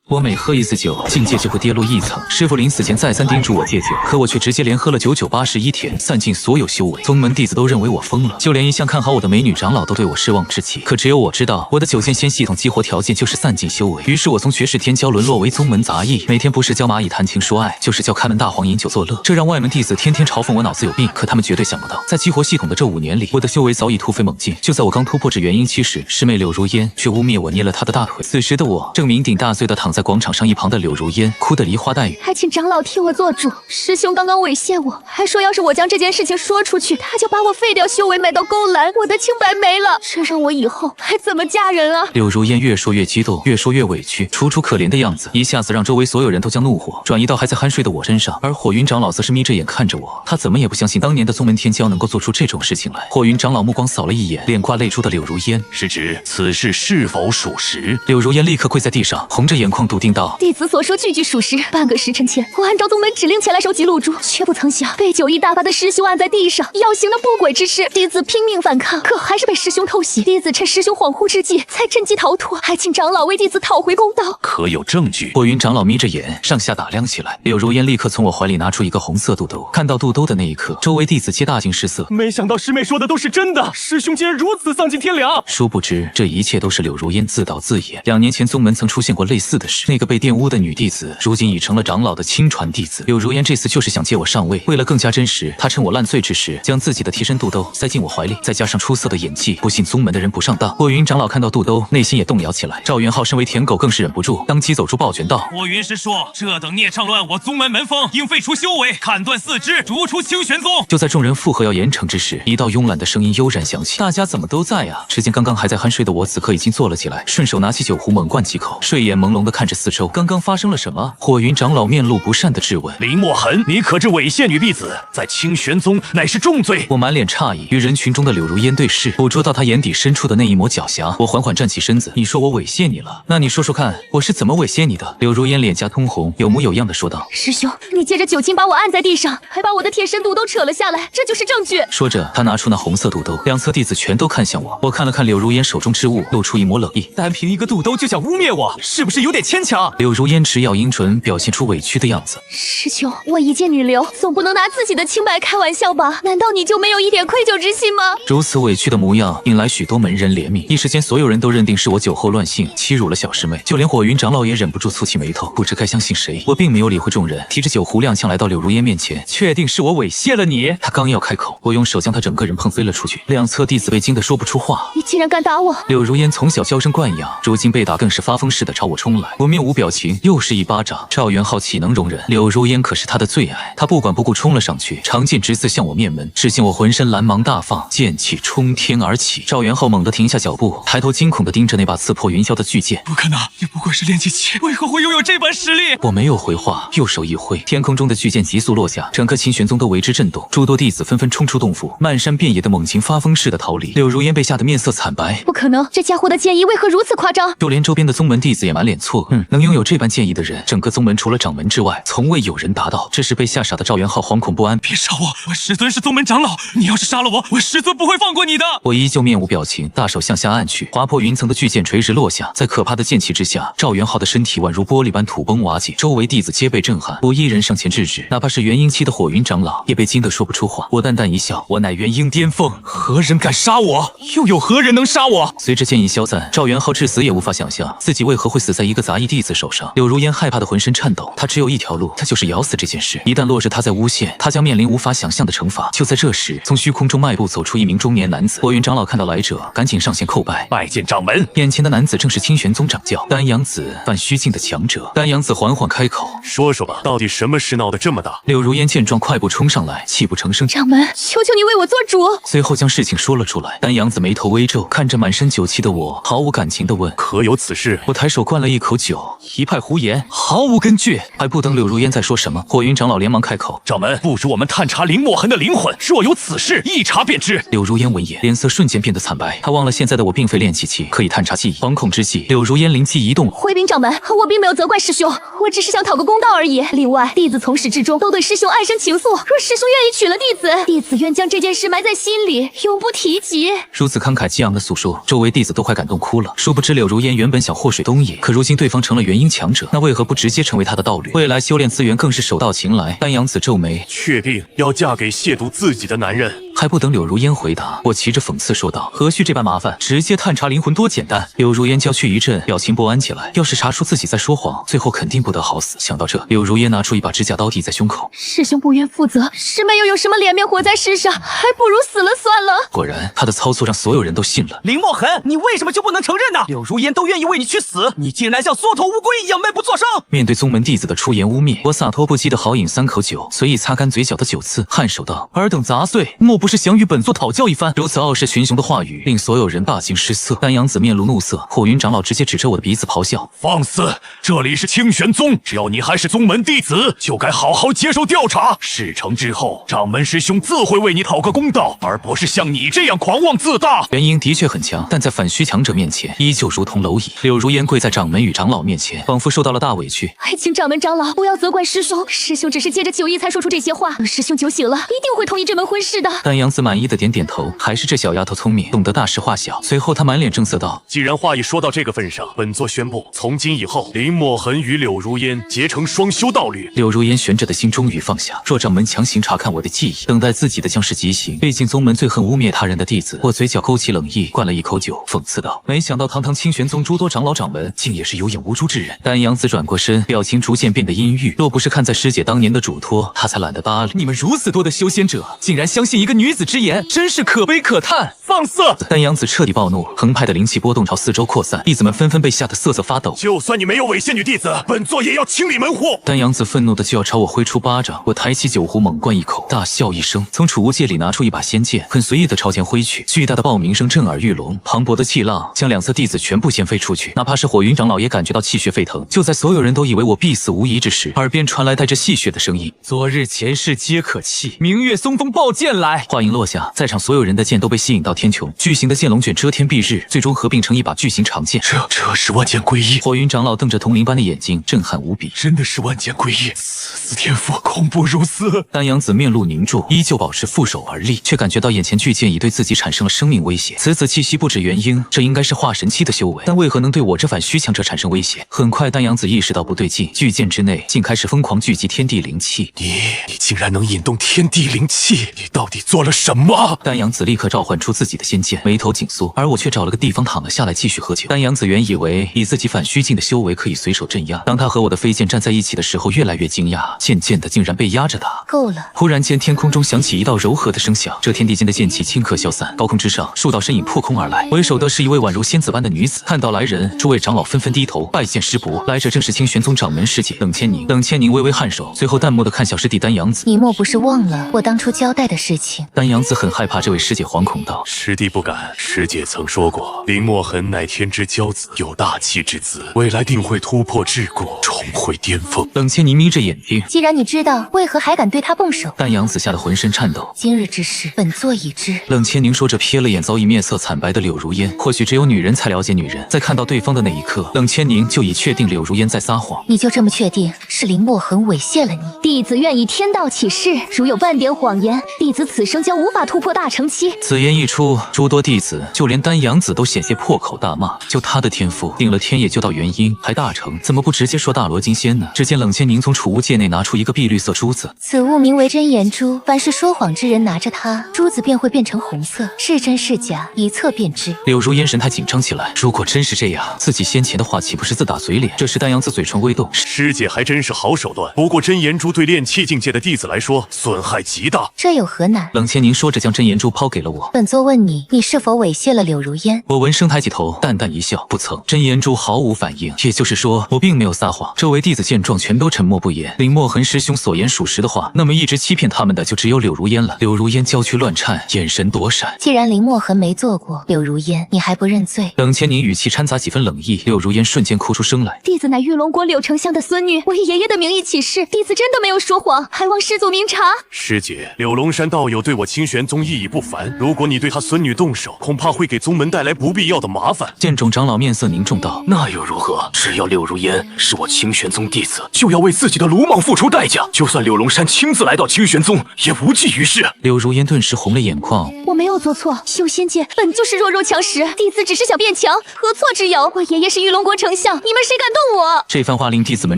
我每喝一次酒，境界就会跌落一层。师傅临死前再三叮嘱我戒酒，可我却直接连喝了998天，散尽所有修为。宗门弟子都认为我疯了，就连一向看好我的美女长老都对我失望至极。可只有我知道，我的9剑仙系统激活条件就是散尽修为。于是我从绝世天骄沦落为宗门杂役，每天不是教蚂蚁谈情说爱，就是教开门大黄饮酒作乐。这让外门弟子天天嘲讽我脑子有病，可他们绝对想不到，在激活系统的这5年里，我的修为早已突飞猛进。就在我刚突破至元婴期时，师妹柳如烟却污蔑我捏了她的大腿。此时的我正酩酊大醉地躺在广场上一旁的柳如烟哭得梨花带雨，还请长老替我做主。师兄刚刚猥亵我，还说要是我将这件事情说出去，他就把我废掉修为埋到勾栏，我的清白没了。这让我以后还怎么嫁人啊？柳如烟越说越激动，越说越委屈，楚楚可怜的样子，一下子让周围所有人都将怒火转移到还在酣睡的我身上。而火云长老则是眯着眼看着我，他怎么也不相信当年的宗门天骄能够做出这种事情来。火云长老目光扫了一眼脸挂泪珠的柳如烟，是指此事是否属实？柳如烟立刻跪在地上，红着眼眶笃定道：弟子所说句句属实。半个时辰前，我按照宗门指令前来收集露珠，却不曾想被酒意大发的师兄按在地上，要行的不轨之事。弟子拼命反抗，可还是被师兄偷袭。弟子趁师兄恍惚之际，才趁机逃脱，还请长老为弟子讨回公道。可有证据？火云长老眯着眼，上下打量起来。柳如烟立刻从我怀里拿出一个红色肚兜，看到肚兜的那一刻，周围弟子皆大惊失色。没想到师妹说的都是真的，师兄竟然如此丧尽天良。殊不知，这一切都是柳如烟自导自演。2年前宗门曾出现过类似的事，那个被玷污的女弟子，如今已成了长老的亲传弟子。柳如烟这次就是想借我上位，为了更加真实，她趁我烂醉之时，将自己的贴身肚兜塞进我怀里，再加上出色的演技，不信宗门的人不上当。火云长老看到肚兜，内心也动摇起来。赵元浩身为舔狗，更是忍不住，当即走出抱拳道：我云师说，这等孽障乱我宗门门风，应废除修为，砍断4肢，逐出清玄宗。就在众人附和要严惩之时，一道慵懒的声音悠然响起：大家怎么都在啊？只见刚刚还在酣睡的我，此刻已经坐了起来，顺手拿起酒壶猛灌几口，睡眼朦胧地看着四周。刚刚发生了什么？火云长老面露不善地质问。林墨痕，你可知猥亵女弟子在清玄宗乃是重罪？我满脸诧异，与人群中的柳如烟对视，捕捉到她眼底深处的那一抹狡黠。我缓缓站起身子，你说我猥亵你了，那你说说看，我是怎么猥亵你的？柳如烟脸颊通红，有模有样地说道：师兄，你借着酒劲把我按在地上，还把我的贴身肚兜扯了下来，这就是证据。说着，他拿出那红色肚兜，两侧弟子全都看向我。我看了看柳如烟手中之物，露出一抹冷意。单凭一个肚兜就想污蔑我，是不是有点牵强？柳如烟直咬樱唇，表现出委屈的样子。师兄，我一介女流，总不能拿自己的清白开玩笑吧？难道你就没有一点愧疚之心吗？如此委屈的模样，引来许多门人怜悯。一时间，所有人都认定是我酒后乱性，欺辱了小师妹，就连火云长老也忍不住蹙起眉头，不知该相信谁。我并没有理会众人，提着酒壶踉跄来到柳如烟面前，确定是我猥亵了你？他刚要开口，我用手将他整个人碰飞了出去。两侧弟子被惊得说不出话。你竟然敢打我！柳如烟从小娇生惯养，如今被打更是发疯似的朝我冲来。我面无表情，又是一巴掌。赵元浩岂能容忍？柳如烟可是他的最爱，他不管不顾冲了上去，长剑直刺向我面门。只见我浑身蓝芒大放，剑气冲天而起。赵元浩猛地停下脚步，抬头惊恐地盯着那把刺破云霄的巨剑。不可能，你不过是练气期，为何会拥有这般实力？我没有回话，右手一挥，天空中的巨剑急速落下，整个清玄宗都为之震动。诸多弟子纷纷冲出洞府，漫山遍野的猛禽发疯似的逃离。柳如烟被吓得面色惨白。不可能，这家伙的剑意为何如此夸张？就连周边的宗门弟子也满脸错愕。能拥有这般剑意的人，整个宗门除了掌门之外，从未有人达到。这时被吓傻的赵元浩惶恐不安。别杀我，我师尊是宗门长老，你要是杀了我，我师尊不会放过你的。我依旧面无表情，大手向下按去，划破云层的巨剑垂直落下。在可怕的剑气之下，赵元浩的身体宛如玻璃般土崩瓦解，周围弟子皆被震撼，无一人上前制止。哪怕是元婴期的火云长老，也被惊得说不出话。我淡淡一笑，我乃元婴巅峰，何人敢杀我？又有何人能杀我？随着剑意消散，赵元浩至死也无法想象自己为何会死在一个杂役弟子手上。柳如烟害怕的浑身颤抖，他只有一条路，他就是咬死这件事。一旦落实他在诬陷，他将面临无法想象的惩罚。就在这时，从虚空中迈步走出一名中年男子。火云长老看到来者，赶紧上前叩拜，拜见掌门。眼前的男子正是清玄宗掌教丹阳子，范虚境的强者。丹阳子缓缓开口，说说吧，到底什么事闹得这么大？柳如烟见状，快步冲上来，泣不成声。掌门，求求你为我做主。随后将事情说了出来。丹阳子眉头微皱，看着满身酒气的我，毫无感情地问：可有此事？我抬手灌了一口酒，一派胡言，毫无根据。还不等柳如烟再说什么，火云长老连忙开口：掌门，不如我们探查林墨痕的灵魂，若有此事，一查便知。柳如烟闻言，脸色瞬间变得惨白。她忘了现在的我并非炼气期，可以探查记忆。惶恐之际，柳如烟灵机一动：回禀掌门，我并没有责怪师兄，我只是想讨个公道而已。另外，弟子从始至终都对师兄暗生情愫，若师兄愿意娶了弟子，弟子愿将这件事埋在心里，永不提及。如此慷慨激昂的诉说，周围弟子都快感动哭了。殊不知柳如烟原本想祸水东野，可如今对方成了元婴强者，那为何不直接成为他的道侣？未来修炼资源更是手到擒来。丹阳子皱眉，确定要嫁给亵渎自己的男人？还不等柳如烟回答，我骑着讽刺说道：“何须这般麻烦，直接探查灵魂多简单。”柳如烟娇躯一震，表情不安起来。要是查出自己在说谎，最后肯定不得好死。想到这，柳如烟拿出一把指甲刀抵在胸口。师兄不愿负责，师妹又有什么脸面活在世上？还不如死了算了。果然，他的操作让所有人都信了。林墨痕，你为什么就不能承认呢？柳如烟都愿意为你去死，你竟然像缩头乌龟一样闷不作声。面对宗门弟子的出言污蔑，我洒脱不羁的豪饮3口酒，随意擦干嘴角的酒刺，颔首道：“尔等杂碎，莫不是想与本座讨教一番？”如此傲视群雄的话语，令所有人大惊失色。丹阳子面露怒色，火云长老直接指着我的鼻子咆哮：“放肆！这里是清玄宗，只要你还是宗门弟子，就该好好接受调查。事成之后，掌门师兄自会为你讨个公道，而不是像你这样狂妄自大。”元婴的确很强，但在反虚强者面前，依旧如同蝼蚁。柳如烟跪在掌门与长老面前，仿佛受到了大委屈。还请掌门长老不要责怪师兄，师兄只是借着酒意才说出这些话。等师兄酒醒了，一定会同意这门婚事的。丹阳子满意的点点头，还是这小丫头聪明，懂得大事化小。随后她满脸正色道：“既然话已说到这个份上，本座宣布，从今以后，林墨痕与柳如烟结成双修道侣。”柳如烟悬着的心终于放下。若掌门强行查看我的记忆，等待自己的将是极刑。毕竟宗门最恨污蔑他人的弟子。我嘴角勾起冷意，灌了一口酒，讽刺道：“没想到堂堂清玄宗诸多长老掌门，竟也是有眼无珠之人。”丹阳子转过身，表情逐渐变得阴郁。若不是看在师姐当年的嘱托，他才懒得搭理。你们如此多的修仙者，竟然相信一个女子之言，真是可悲可叹！放肆！丹阳子彻底暴怒，澎湃的灵气波动朝四周扩散，弟子们纷纷被吓得瑟瑟发抖。就算你没有猥亵女弟子，本座也要清理门户！丹阳子愤怒的就要朝我挥出巴掌，我抬起酒壶猛灌一口，大笑一声，从储物戒里拿出一把仙剑，很随意的朝前挥去。巨大的爆鸣声震耳欲聋，磅礴的气浪将两侧弟子全部掀飞出去。哪怕是火云长老也感觉到气血沸腾。就在所有人都以为我必死无疑之时，耳边传来带着戏谑的声音：“昨日前世皆可弃，明月松风抱剑来。”话音落下，在场所有人的剑都被吸引到天穹，巨型的剑龙卷遮天蔽日，最终合并成一把巨型长剑。这是万剑归一！火云长老瞪着铜铃般的眼睛，震撼无比。真的是万剑归一，此天赋恐怖如斯。丹阳子面露凝重，依旧保持负手而立，却感觉到眼前巨剑已对自己产生了生命威胁。此子气息不止元婴，这应该是化神期的修为，但为何能对我这反虚强者产生威胁？很快，丹阳子意识到不对劲，巨剑之内竟开始疯狂聚集天地灵气。你竟然能引动天地灵气，你到底做了什么？丹阳子立刻召唤出自己的仙剑，眉头紧缩，而我却找了个地方躺了下来，继续喝酒。丹阳子原以为以自己反虚境的修为可以随手镇压，当他和我的飞剑站在一起的时候，越来越惊讶，渐渐的竟然被压着打。够了！忽然间，天空中响起一道柔和的声响，这天地间的剑气顷刻消散，高空之上，数道身影破空而来，为首的是一位宛如仙子般的女子。看到来人，诸位长老纷纷低头拜见师伯。来者正是清玄宗掌门师姐冷千宁。冷千宁微微颔首，随后淡漠的看小师弟丹阳子：“你莫不是忘了我当初交代的事情？”丹阳子很害怕这位师姐，惶恐道：“师弟不敢。师姐曾说过，林墨痕乃天之骄子，有大气之资，未来定会突破桎梏，重回巅峰。”冷千宁眯着眼睛：“既然你知道，为何还敢对他动手？”丹阳子吓得浑身颤抖：“今日之事，本座已知。”冷千宁说着，瞥了眼早已面色惨白的柳如烟。或许只有女人才了解女人，在看到对方的那一刻，冷千宁就已确定柳如烟在撒谎。你就这么确定是林墨痕猥亵了你？弟子愿以天道起誓，如有半点谎言，弟子此生将无法突破大成期。此言一出，诸多弟子，就连丹阳子都险些破口大骂。就他的天赋，定了天也就到元婴，还大成，怎么不直接说大罗金仙呢？只见冷千宁从储物戒内拿出一个碧绿色珠子，此物名为真言珠，凡是说谎之人拿着它，珠子便会变成红色，是真是假，一测便知。柳如烟神态紧张起来，如果真是这样，自己先前的话岂不是自打嘴脸？这时丹阳子嘴唇微动，师姐还真是好手段，不过真言珠对炼气境界的弟子来说损害极大，这有何难？冷千宁说着将真言珠抛给了我。本座问你，你是否猥亵了柳如烟？我闻声抬起头，淡淡一笑，不曾。真言珠毫无反应，也就是说我并没有撒谎。周围弟子见状全都沉默不言。林墨痕师兄所言属实的话，那么一直欺骗他们的就只有柳如烟了。柳如烟娇躯乱颤，眼神躲闪。既然林墨痕没做过，柳如烟你还不认罪？冷千宁语气掺杂几分冷意，柳如烟瞬间哭出声来。弟子乃玉龙国柳丞相的孙女，我以爷爷的名义起誓，弟子真的没有说谎，还望师祖明察。师姐，柳龙山道友对我清玄宗意义不凡，如果你对他孙女动手，恐怕会给宗门带来不必要的麻烦。剑冢长老面色凝重道：“那又如何？只要柳如烟是我清玄玄宗弟子就要为自己的鲁莽付出代价，就算柳龙山亲自来到清玄宗，也无济于事。柳如烟顿时红了眼眶。我没有做错，修仙界本就是弱肉强食，弟子只是想变强，何错之有？我爷爷是玉龙国丞相，你们谁敢动我？这番话令弟子们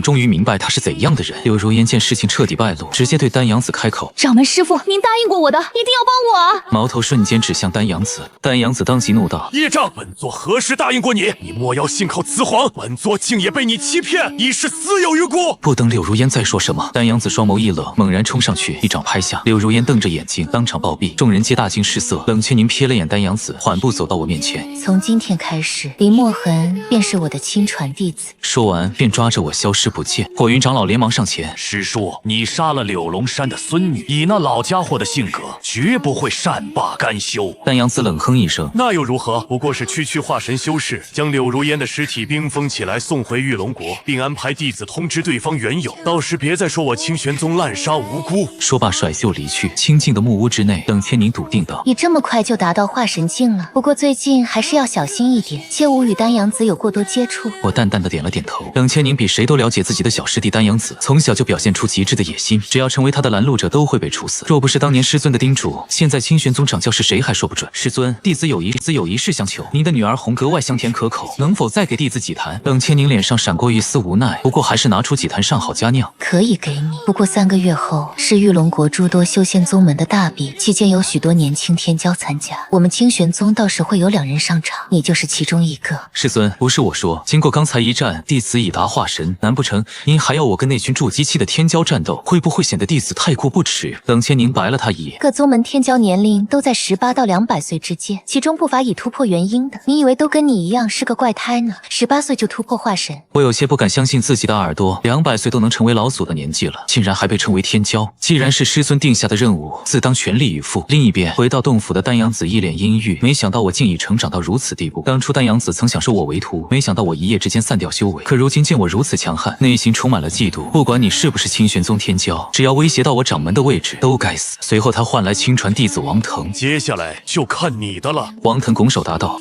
终于明白他是怎样的人。柳如烟见事情彻底败露，直接对丹阳子开口：掌门师傅，您答应过我的，一定要帮我啊！矛头瞬间指向丹阳子。丹阳子当即怒道：业障！本座何时答应过你？你莫要信口雌黄，本座竟也被你欺骗，已是死有余辜。不等柳如烟再说什么，丹阳子双眸一冷，猛然冲上去，一掌拍下。柳如烟瞪着眼睛，当场暴毙。众人皆大惊失色。冷千宁瞥了眼丹阳子，缓步走到我面前。从今天开始，林墨痕便是我的亲传弟子。说完，便抓着我消失不见。火云长老连忙上前：师叔，你杀了柳龙山的孙女，以那老家伙的性格，绝不会善罢甘休。丹阳子冷哼一声：那又如何？不过是区化神修士，将柳如烟的尸体冰封起来，送回玉龙国，并安排弟子通知对方缘由。到时别再说我清玄宗滥杀无辜。说罢甩袖离去。清静的木屋之内，冷千宁笃定道：你这么快就达到化神境了，不过最近还是要小心一点，切勿与丹阳子有过多接触。我淡淡的点了点头。冷千宁比谁都了解自己的小师弟丹阳子，从小就表现出极致的野心，只要成为他的拦路者都会被处死。若不是当年师尊的叮嘱，现在清玄宗掌教是谁还说不准。师尊，弟子有一事相求，您的女儿红格外香甜可口，能否再给弟子几坛？冷千宁脸上闪过一丝无奈，不过还是拿出几坛上好佳酿。可以给你，不过3个月后是玉龙国诸多修仙宗门的大比，期间有许多年轻天骄参加，我们清玄宗到时会有2人上场，你就是其中一个。师尊，不是我说，经过刚才一战，弟子已达化神，难不成您还要我跟那群筑基期的天骄战斗？会不会显得弟子太过不耻？冷千宁白了他一眼。各宗门天骄年龄都在18到200岁之间，其中不乏已突破元婴的。你以为都跟你一样是个怪胎呢？18岁就突破化神，我有些不敢相信自己的耳朵，200岁都能成为老祖的年纪了，竟然还被称为天骄。既然是师尊定下的任务，自当全力以赴。另一边，回到洞府的丹阳子一脸阴郁，没想到我竟已成长到如此地步。当初丹阳子曾想收我为徒，没想到我一夜之间散掉修为，可如今见我如此强悍，内心充满了嫉妒。不管你是不是清玄宗天骄，只要威胁到我掌门的位置，都该死。随后他唤来亲传弟子王腾，接下来就看你的了。王腾拱手答道：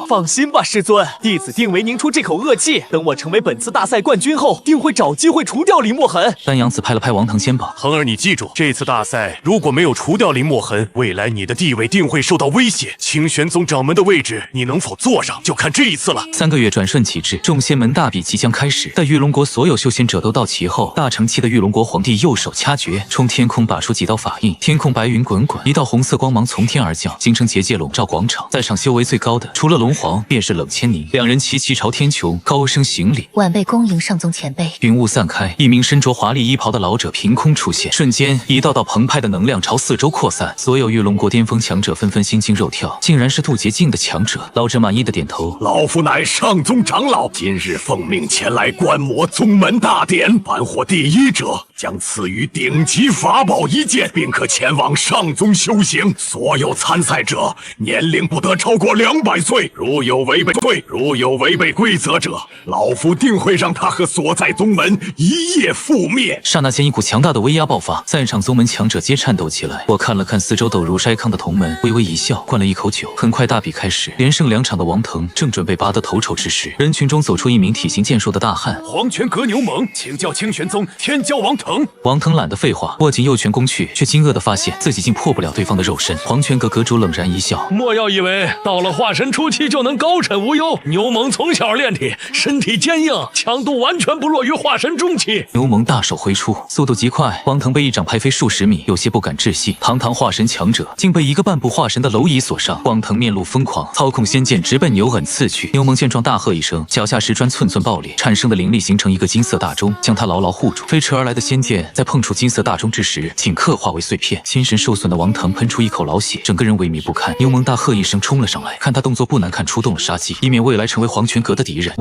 放心吧，师尊，弟子定为凝出这口恶气。等我成为本次大赛冠军后，定会找机会除掉林墨痕。丹阳子拍了拍王腾肩膀：腾儿，你记住，这次大赛如果没有除掉林墨痕，未来你的地位定会受到威胁。清玄宗掌门的位置，你能否坐上，就看这一次了。3个月转瞬即至，众仙门大比即将开始。待玉龙国所有修仙者都到齐后，大成期的玉龙国皇帝右手掐诀，冲天空拔出几道法印，天空白云滚滚，一道红色光芒从天而降，形成结界笼罩广场。在场修为最高的，除了龙皇，便是冷千宁。2人齐齐朝天穹高声行礼，晚辈恭迎上宗前辈。云雾散开，一名身着华丽衣袍的老者凭空出现，瞬间一道道澎湃的能量朝四周扩散，所有玉龙国巅峰强者纷纷心惊肉跳，竟然是渡劫境的强者。老者满意的点头：老夫乃上宗长老，今日奉命前来观摩宗门大典，凡获第1者将赐予顶级法宝1件，并可前往上宗修行。所有参赛者年龄不得超过200岁，如有违背规则者，老夫定会让他和所在宗门一夜覆灭。刹那间，一股强大的威压爆发，在场宗门强者皆颤抖起来。我看了看四周陡如筛糠的同门，微微一笑，灌了一口酒。很快大比开始，连胜2场的王腾正准备拔得头筹之时，人群中走出一名体型健硕的大汉：黄泉阁牛虻，请教清玄宗天骄王腾。王腾懒得废话，握紧右拳攻去，却惊愕地发现自己竟破不了对方的肉身。黄泉阁阁主冷然一笑：莫要以为到了化神初期就能高枕无忧，牛虻从小练体，身体坚硬，强度完全不弱于化神中期。牛虻大手挥出，速度极快，王腾被一掌拍飞数十米，有些不敢置信。堂堂化神强者，竟被一个半步化神的蝼蚁所伤。王腾面露疯狂，操控仙剑直奔牛虻刺去。牛虻见状大喝一声，脚下石砖寸寸爆裂，产生的灵力形成一个金色大钟，将他牢牢护住。飞驰而来的仙剑在碰触金色大钟之时，顷刻化为碎片。心神受损的王腾喷出一口老血，整个人萎靡不堪。牛虻大喝一声冲了上来，看他动作不难看出动了杀机，以免未来成为黄泉阁的敌人。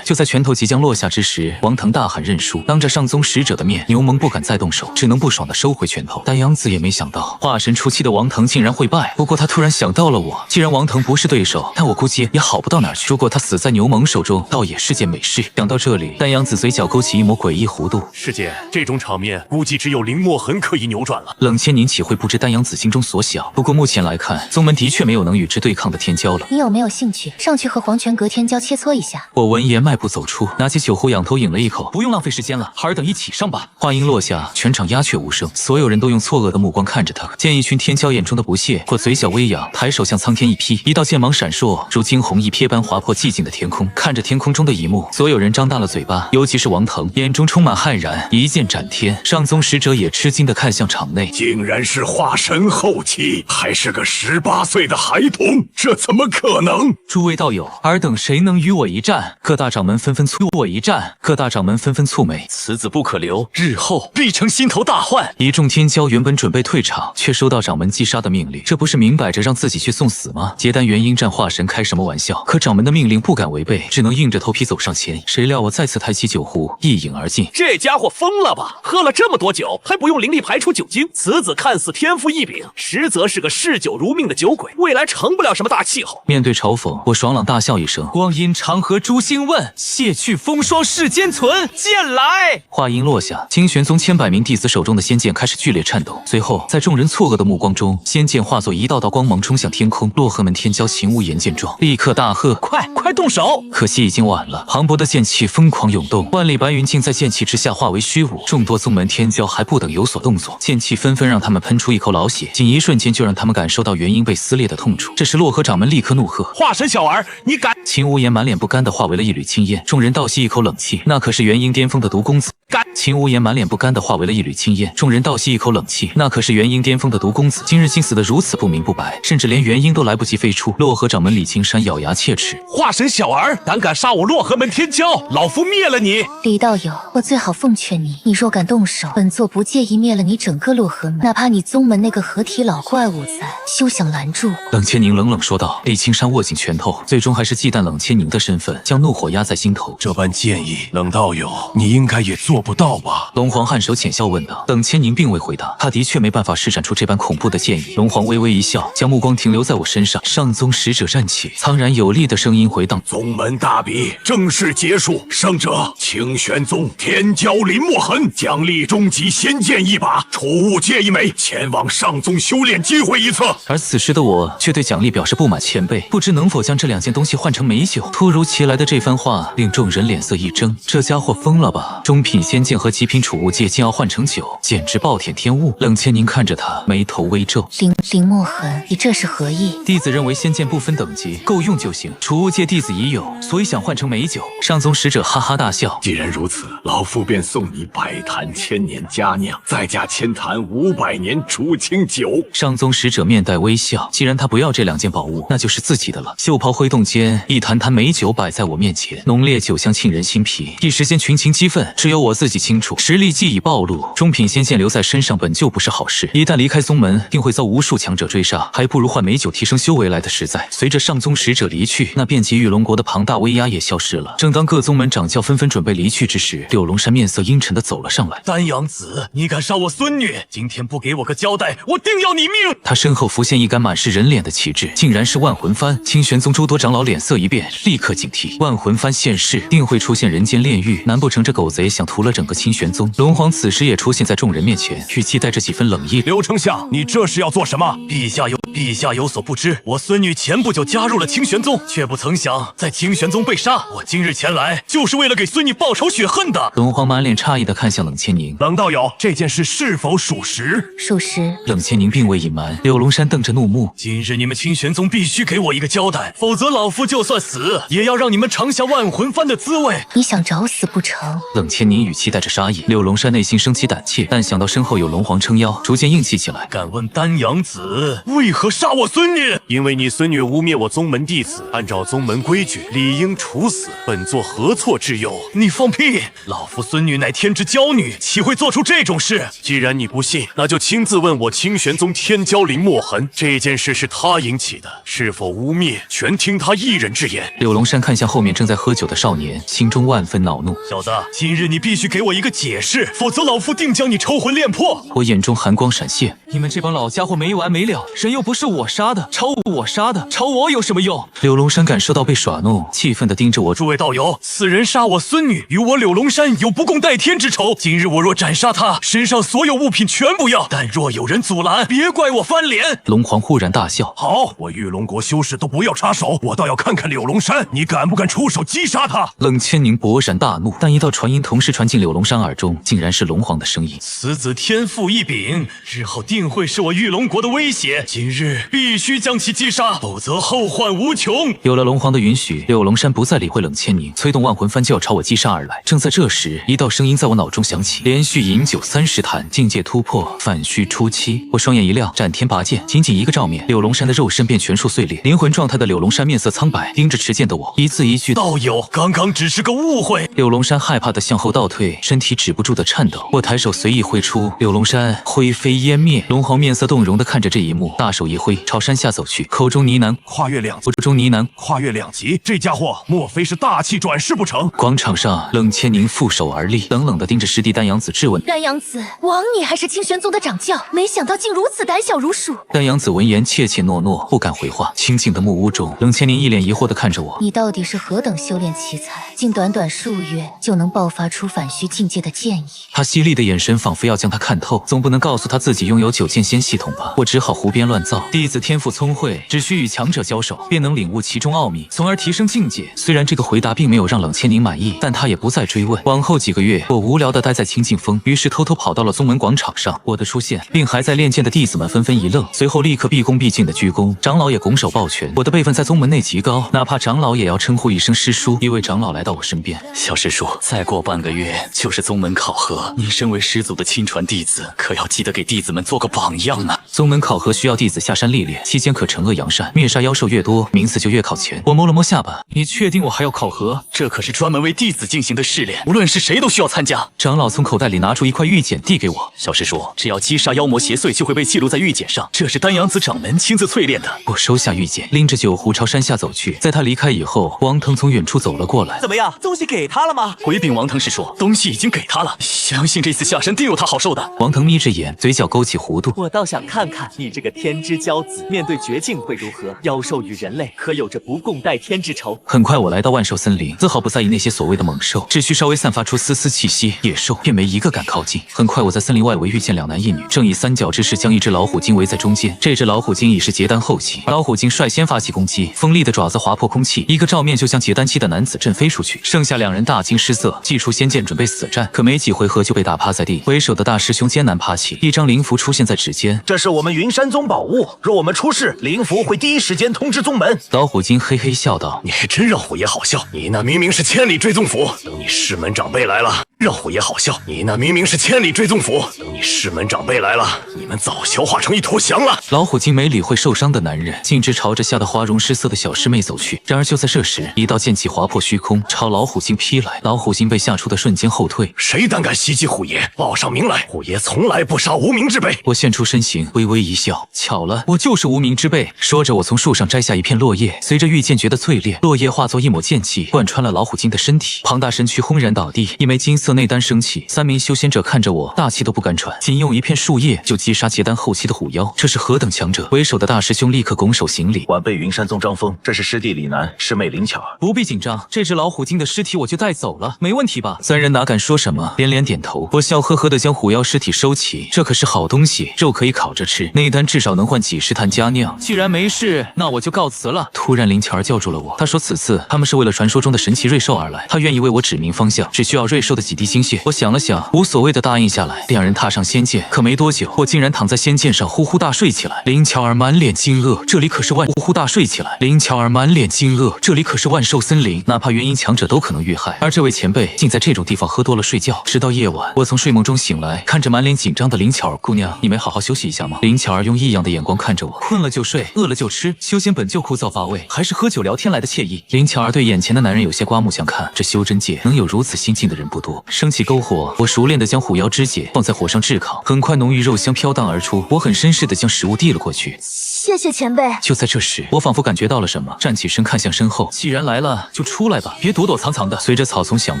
就在拳头即将落下之时，王腾大喊认输。当着上宗使者的面，牛虻不敢再动手，只能不爽地收回拳头。丹阳子也没想到化神初期的王腾竟然会败，不过他突然想到了我，既然王腾不是对手，但我估计也好不到哪儿去。如果他死在牛虻手中，倒也是件美事。想到这里，丹阳子嘴角勾起一抹诡异弧度。师姐，这种场面估计只有林墨痕可以扭转了。冷千宁岂会不知丹阳子心中所想？不过目前来看，宗门的确没有能与之对抗的天骄了。你有没有兴趣上去和黄泉阁天骄切磋一下？我闻言迈步走出，拿起酒壶仰头饮了一口。不用浪费时间了，孩儿等一起上吧。话音落下，全场鸦雀无声，所有人都用错愕的目光看着他。见一群天骄眼中的不屑，或嘴角微扬，抬手向苍天一劈，一道剑芒闪烁，如惊鸿一瞥般划破寂静的天空。看着天空中的一幕，所有人张大了嘴巴，尤其是王腾，眼中充满骇然。一剑斩天，上宗使者也吃惊地看向场内，竟然是化神后期，还是个18岁的孩童，这怎么可能？诸位道友，尔等谁能与我一战？各大掌门纷纷蹙眉，此子不可留，日后必成心头大患。一众天骄原本准备退场，却收到掌门击杀的命令，这不是明摆着让自己去送死吗？结丹元婴战化神开什么玩笑？可掌门的命令不敢违背，只能硬着头皮走上前。谁料我再次抬起酒壶，一饮而尽。这家伙疯了吧？喝了这么多酒，还不用灵力排出酒精？此子看似天赋异禀，实则是个嗜酒如命的酒鬼，未来成不了什么大气候。面对嘲讽，我爽朗大笑一声：“光阴长河诛心问，卸去风霜世间存，剑来！”话音落下，清玄宗千百名弟子手中的仙剑开始剧烈颤抖，随后在众人错愕的目光中，仙剑化作一道道光芒冲向天空。洛河门天骄秦无言见状，立刻大喝：“快动手！”可惜已经晚了，磅礴的剑气疯狂涌动，万里白云竟在剑气之下化为虚无。众多宗门天骄还不等有所动作，剑气纷纷让他们喷出一口老血，仅一瞬间就让他们感受到元婴被撕裂的痛楚。这时洛河掌门立刻怒喝：“化神小儿，你敢！”秦无言满脸不甘地化为了一缕青烟，众人倒吸一口冷气，那可是元婴巅峰的毒公子。秦无言满脸不甘地化为了一缕青烟，众人倒吸一口冷气，那可是元婴巅峰的毒公子，今日竟死得如此不明不白，甚至连元婴都来不及飞出。洛河掌门李青山咬牙切齿：“化神小儿，胆敢杀我洛河门天骄，老夫灭了你！”李道友，我最好奉劝你，你若敢动手，本座不介意灭了你整个洛河门，哪怕你宗门那个合体老怪物在，休想拦住我。冷千宁冷冷说道。李青山握紧拳头，最终还是忌惮冷千宁的身份，将怒火压在心头。这般建议，冷道友，你应该也做不到吧？龙皇颔首浅笑问道。冷千宁并未回答，他的确没办法施展出这般恐怖的剑意。龙皇微微一笑，将目光停留在我身上。上宗使者站起，苍然有力的声音回荡：“宗门大比正式结束，胜者清玄宗天骄林墨痕奖励终极仙剑一把，储物戒一枚，前往上宗修炼机会一次。”而此时的我却对奖励表示不满，前辈不知能否将这2件东西换成美酒？突如其来的这番话令众人脸色一怔，这家伙疯了吧？中品仙剑和极品储物戒竟要换成酒，简直暴殄天物。冷千宁看着他，眉头微皱：“林墨痕，你这是何意？”弟子认为仙剑不分等级，够用就行。储物戒弟子已有，所以想换成美酒。上宗使者哈哈大笑：“既然如此，老夫便送你百坛千年佳酿，再加千坛500年储清酒。”上宗使者面带微笑，既然他不要这2件宝物，那就是自己的了。袖袍挥动间，一坛坛美酒摆在我面前，浓烈酒香沁人心脾。一时间群情激愤，只有我自己清楚，实力既已暴露，中品仙剑留在身上本就不是好事，一旦离开宗门，定会遭无数强者追杀，还不如换美酒提升修为来的实在。随着上宗使者离去，那遍及玉龙国的庞大威压也消失了。正当各宗门掌教纷纷准备离去之时，柳龙山面色阴沉地走了上来：“丹阳子，你敢杀我孙女，今天不给我个交代，我定要你命！”他身后浮现一杆满是人脸的旗帜，竟然是万魂幡。清玄宗诸多长老脸色一变，立刻警惕，万魂幡现世，定会出现人间炼狱，难不成这狗贼想屠了整个清玄宗？龙皇此时也出现在众人面前，语气带着几分冷意：“刘丞相，你这是要做什么？”陛下有所不知，我孙女前不久加入了清玄宗，却不曾想在清玄宗被杀。我今日前来，就是为了给孙女报仇雪恨的。龙皇满脸诧异地看向冷千宁：“冷道友，这件事是否属实？”“属实。”冷千宁并未隐瞒。柳龙山瞪着怒目：“今日你们清玄宗必须给我一个交代，否则老夫就算死，也要让你们尝下万魂幡的滋味。”“你想找死不成？”冷千宁语气带着杀意。柳龙山内心生起胆怯，但想到身后有龙皇撑腰，逐渐硬气起来：“敢问丹阳子为何杀我孙女？”“因为你孙女污蔑我宗门弟子，按照宗门规矩，理应处死，本座何错之有？”“你放屁！老夫孙女乃天之娇女，岂会做出这种事？”“既然你不信，那就亲自问我清玄宗天骄林墨痕，这件事是他引起的，是否污蔑，全听他一人之言。”柳龙山看向后面正在喝酒的少年，心中万分恼怒：“小子，今日你必须须给我一个解释，否则老夫定将你抽魂炼魄。我眼中寒光闪现，你们这帮老家伙没完没了，人又不是我杀的，抄我杀的，抄我有什么用？柳龙山感受到被耍弄，气愤地盯着我。诸位道友，此人杀我孙女，与我柳龙山有不共戴天之仇。今日我若斩杀他，身上所有物品全部要。但若有人阻拦，别怪我翻脸。龙皇忽然大笑：好，我玉龙国修士都不要插手，我倒要看看柳龙山，你敢不敢出手击杀他？冷千宁勃然大怒，但一道传音同时传进柳龙山耳中，竟然是龙皇的声音：此子天赋异禀，日后定会是我玉龙国的威胁。今日必须将其击杀，否则后患无穷。有了龙皇的允许，柳龙山不再理会冷千宁，催动万魂幡就要朝我击杀而来。正在这时，一道声音在我脑中响起：连续饮酒30坛，境界突破，反虚初期。我双眼一亮，斩天拔剑，仅仅一个照面，柳龙山的肉身便全数碎裂。灵魂状态的柳龙山面色苍白，盯着持剑的我，一字一句：道友，刚刚只是个误会。柳龙山害怕的向后倒退，身体止不住的颤抖。我抬手随意挥出，柳龙山灰飞烟灭。龙皇面色动容的看着这一幕，大手一挥，朝山下走去，口中呢喃：跨越两极，这家伙莫非是大器转世不成？广场上，冷千宁负手而立，冷冷的盯着师弟丹阳子质问：丹阳子，枉你还是清玄宗的掌教，没想到竟如此胆小如鼠。丹阳子闻言怯怯懦懦，不敢回话。清静的木屋中，冷千宁一脸疑惑的看着我：你到底是何等修炼奇才，竟短短数月就能爆发出反虚境界的剑意？他犀利的眼神仿佛要将他看透，总不能告诉他自己拥有9剑仙系统吧？我只好胡编乱造。弟子天赋聪慧，只需与强者交手，便能领悟其中奥秘，从而提升境界。虽然这个回答并没有让冷千宁满意，但他也不再追问。往后几个月，我无聊地待在清净峰，于是偷偷跑到了宗门广场上。我的出现令还在练剑的弟子们纷纷一愣，随后立刻毕恭毕敬的鞠躬，长老也拱手抱拳。我的辈分在宗门内极高，哪怕长老也要称呼一声师叔。一位长老来到我身边：小师叔，再过半个月就是宗门考核，您身为师祖的亲传弟子，可要记得给弟子们做个榜样啊！宗门考核需要弟子下山历练，期间可惩恶扬善，灭杀妖兽越多，名次就越靠前。我摸了摸下巴：你确定我还要考核？这可是专门为弟子进行的试炼，无论是谁都需要参加。长老从口袋里拿出一块玉简递给我：小师叔，只要击杀妖魔邪祟，就会被记录在玉简上，这是丹阳子掌门亲自淬炼的。我收下玉简，拎着酒壶朝山下走去。在他离开以后，王腾从远处走了过来。怎么样，东西给他了吗？回禀王腾师叔，东西已经给他了，相信这次下山定有他好受的。王腾眯着眼，嘴角勾起弧度。我倒想看看你这个天之骄子，面对绝境会如何？妖兽与人类可有着不共戴天之仇？很快我来到万兽森林，丝毫不在意那些所谓的猛兽，只需稍微散发出丝丝气息，野兽便没一个敢靠近。很快我在森林外围遇见2男1女，正以3角之势将一只老虎精围在中间。这只老虎精已是结丹后期，老虎精率先发起攻击，锋利的爪子划破空气，一个照面就将结丹期的男子震飞出去。剩下2人大惊失色，祭出仙剑准备死战，可没几回合就被打趴在地。为首的大师兄艰难爬起，一张灵符出现在指尖。这是我们云山宗宝物，若我们出事，灵符会第一时间通知宗门。老虎精嘿嘿笑道：你还真让虎爷好笑，你那明明是千里追踪符，等你师门长辈来了，让虎爷好笑，你那明明是千里追踪符，等你师门长辈来了，你们早消化成一坨翔了。老虎精没理会受伤的男人，径直朝着吓得花容失色的小师妹走去。然而就在这时，一道剑气划破虚空，朝老虎精劈来。老虎精被吓出的瞬间后退。谁胆敢袭击虎爷，报上名来！虎爷从来不杀无名之辈。我现出身形，微微一笑，巧了，我就是无名之辈。说着，我从树上摘下一片落叶，随着御剑诀的淬炼，落叶化作一抹剑气，贯穿了老虎精的身体。庞大身躯轰然倒地，一枚金色内丹升起。3名修仙者看着我，大气都不敢喘。仅用一片树叶就击杀结丹后期的虎妖，这是何等强者！为首的大师兄立刻拱手行礼：晚辈云山宗张峰，这是师弟李楠，师妹林巧儿。不必紧张，这只老虎精的尸体我就带走了，没问题吧？3人哪敢说什么，连连点头。我笑呵呵地将虎妖尸体收起，这可是好东西，肉可以烤着吃，内丹至少能换几10坛佳酿。既然没事，那我就告辞了。突然林巧儿叫住了我，她说此次他们是为了传说中的神奇瑞兽而来，她愿意为我指明方向，只需要瑞兽的几滴精血。我想了想，无所谓的答应下来。2人踏上仙剑，可没多久，我竟然躺在仙剑上呼呼大睡起来。林巧儿满脸惊愕，这里可是呼呼大睡起来。林巧儿满脸惊愕，这里可是万兽森林，哪怕元婴强者都可能遇害，而这位前辈竟在这种地方喝多了睡觉。直到夜晚，我从睡梦中醒来，看着满脸紧张的林巧儿姑娘，你没好好休息一下吗？林巧儿用异样的眼光看着我，困了就睡，饿了就吃，修仙本就枯燥乏味，还是喝酒聊天来的惬意。林巧儿对眼前的男人有些刮目相看，这修真界能有如此心境的人不多。升起篝火，我熟练地将虎妖肢解放在火上炙烤，很快浓郁肉香飘荡而出。我很绅士地将食物递了过去。谢谢谢前辈。就在这时，我仿佛感觉到了什么，站起身看向身后。既然来了，就出来吧，别躲躲藏藏的。随着草丛响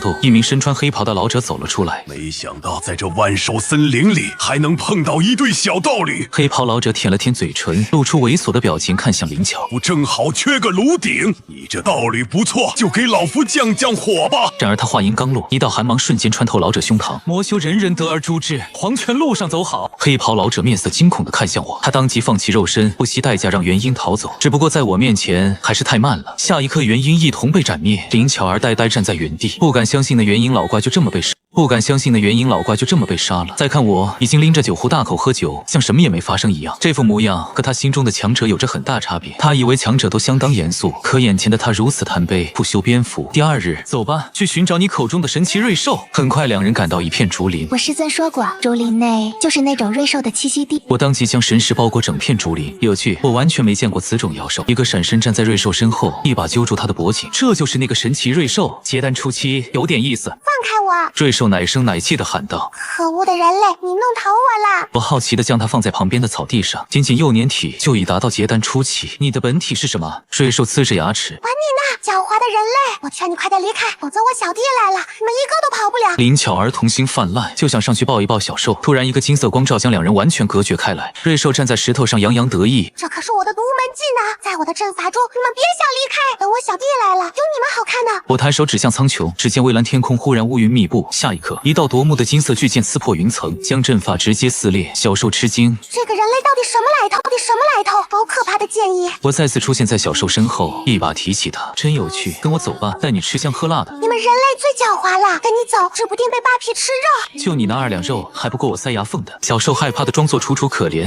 动，一名身穿黑袍的老者走了出来。没想到在这万寿森林里还能碰到一对小道侣。黑袍老者舔了舔嘴唇，露出猥琐的表情，看向灵巧。我正好缺个炉鼎，你这道侣不错，就给老夫降降火吧。然而他话音刚落，一道寒芒瞬间穿透老者胸膛。魔修人人得而诛之，黄泉路上走好。黑袍老者面色惊恐地看向我，他当即放弃肉身，不惜代价让元婴逃走。只不过在我面前还是太慢了，下一刻元婴一同被斩灭。林巧儿呆呆站在原地，不敢相信的元婴老怪就这么被杀了。再看我，已经拎着酒壶大口喝酒，像什么也没发生一样。这副模样和他心中的强者有着很大差别。他以为强者都相当严肃，可眼前的他如此贪杯，不修边幅。第二日，走吧，去寻找你口中的神奇瑞兽。很快，两人赶到一片竹林。我师尊说过，竹林内就是那种瑞兽的栖息地。我当即将神识包裹整片竹林。有趣，我完全没见过此种妖兽。一个闪身站在瑞兽身后，一把揪住他的脖颈。这就是那个神奇瑞兽。结丹初期有点意思。放开我！瑞兽奶声奶气地喊道：“可恶的人类，你弄疼我了！”我好奇地将它放在旁边的草地上，仅仅幼年体就已达到结丹初期。你的本体是什么？瑞兽呲着牙齿。管你呢，狡猾的人类！我劝你快点离开，否则我小弟来了，你们一个都跑不了。林巧儿童心泛滥，就想上去抱一抱小兽。突然，一个金色光照将两人完全隔绝开来。瑞兽站在石头上，洋洋得意：“这可是我的独门技能，在我的阵法中，你们别想离开。等我小弟来了，有你们好看的。”我抬手指向苍穹，只见蔚蓝天空忽然乌云密布。下一刻，一道夺目的金色巨剑刺破云层，将阵法直接撕裂。小兽吃惊：“这个人类到底什么来头？好可怕的剑意！”我再次出现在小兽身后，一把提起它，真有趣。跟我走吧，带你吃香喝辣的。你们人类最狡猾了，跟你走，指不定被扒皮吃肉。就你那2两肉，还不够我塞牙缝的。小兽害怕的装作楚楚可怜。